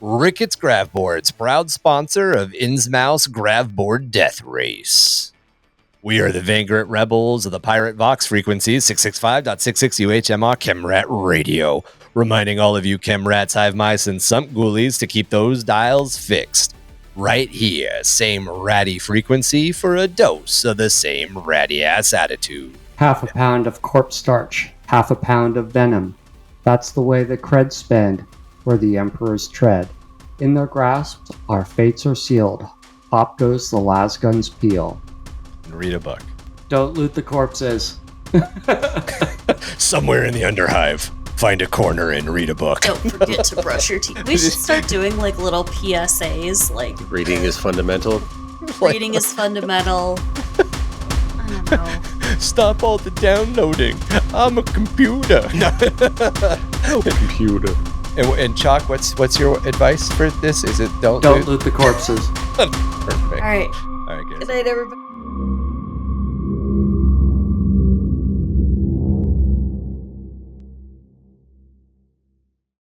Ricketts Grav Boards, proud sponsor of Innsmouth's Grav Board Death Race. We are the Vanguard Rebels of the Pirate Vox frequencies 665.66 UHMR Chemrat Radio, reminding all of you Chemrats, Hive Mice, and Sump Ghoulies to keep those dials fixed. Right here, same ratty frequency for a dose of the same ratty-ass attitude. Half a pound of corpse starch, half a pound of venom. That's the way the creds spend where the emperors tread. In their grasp, our fates are sealed. Pop goes the last gun's peel. And read a book. Don't loot the corpses. Somewhere in the Underhive, find a corner and read a book. Don't forget to brush your teeth. We should start doing like little PSAs, like Reading is fundamental. reading is fundamental. I don't know. Stop all the downloading. I'm a computer. Computer. And Chac, what's your advice for this? Is it don't Don't loot the corpses. Perfect. All right. All right, guys. Good night, everybody.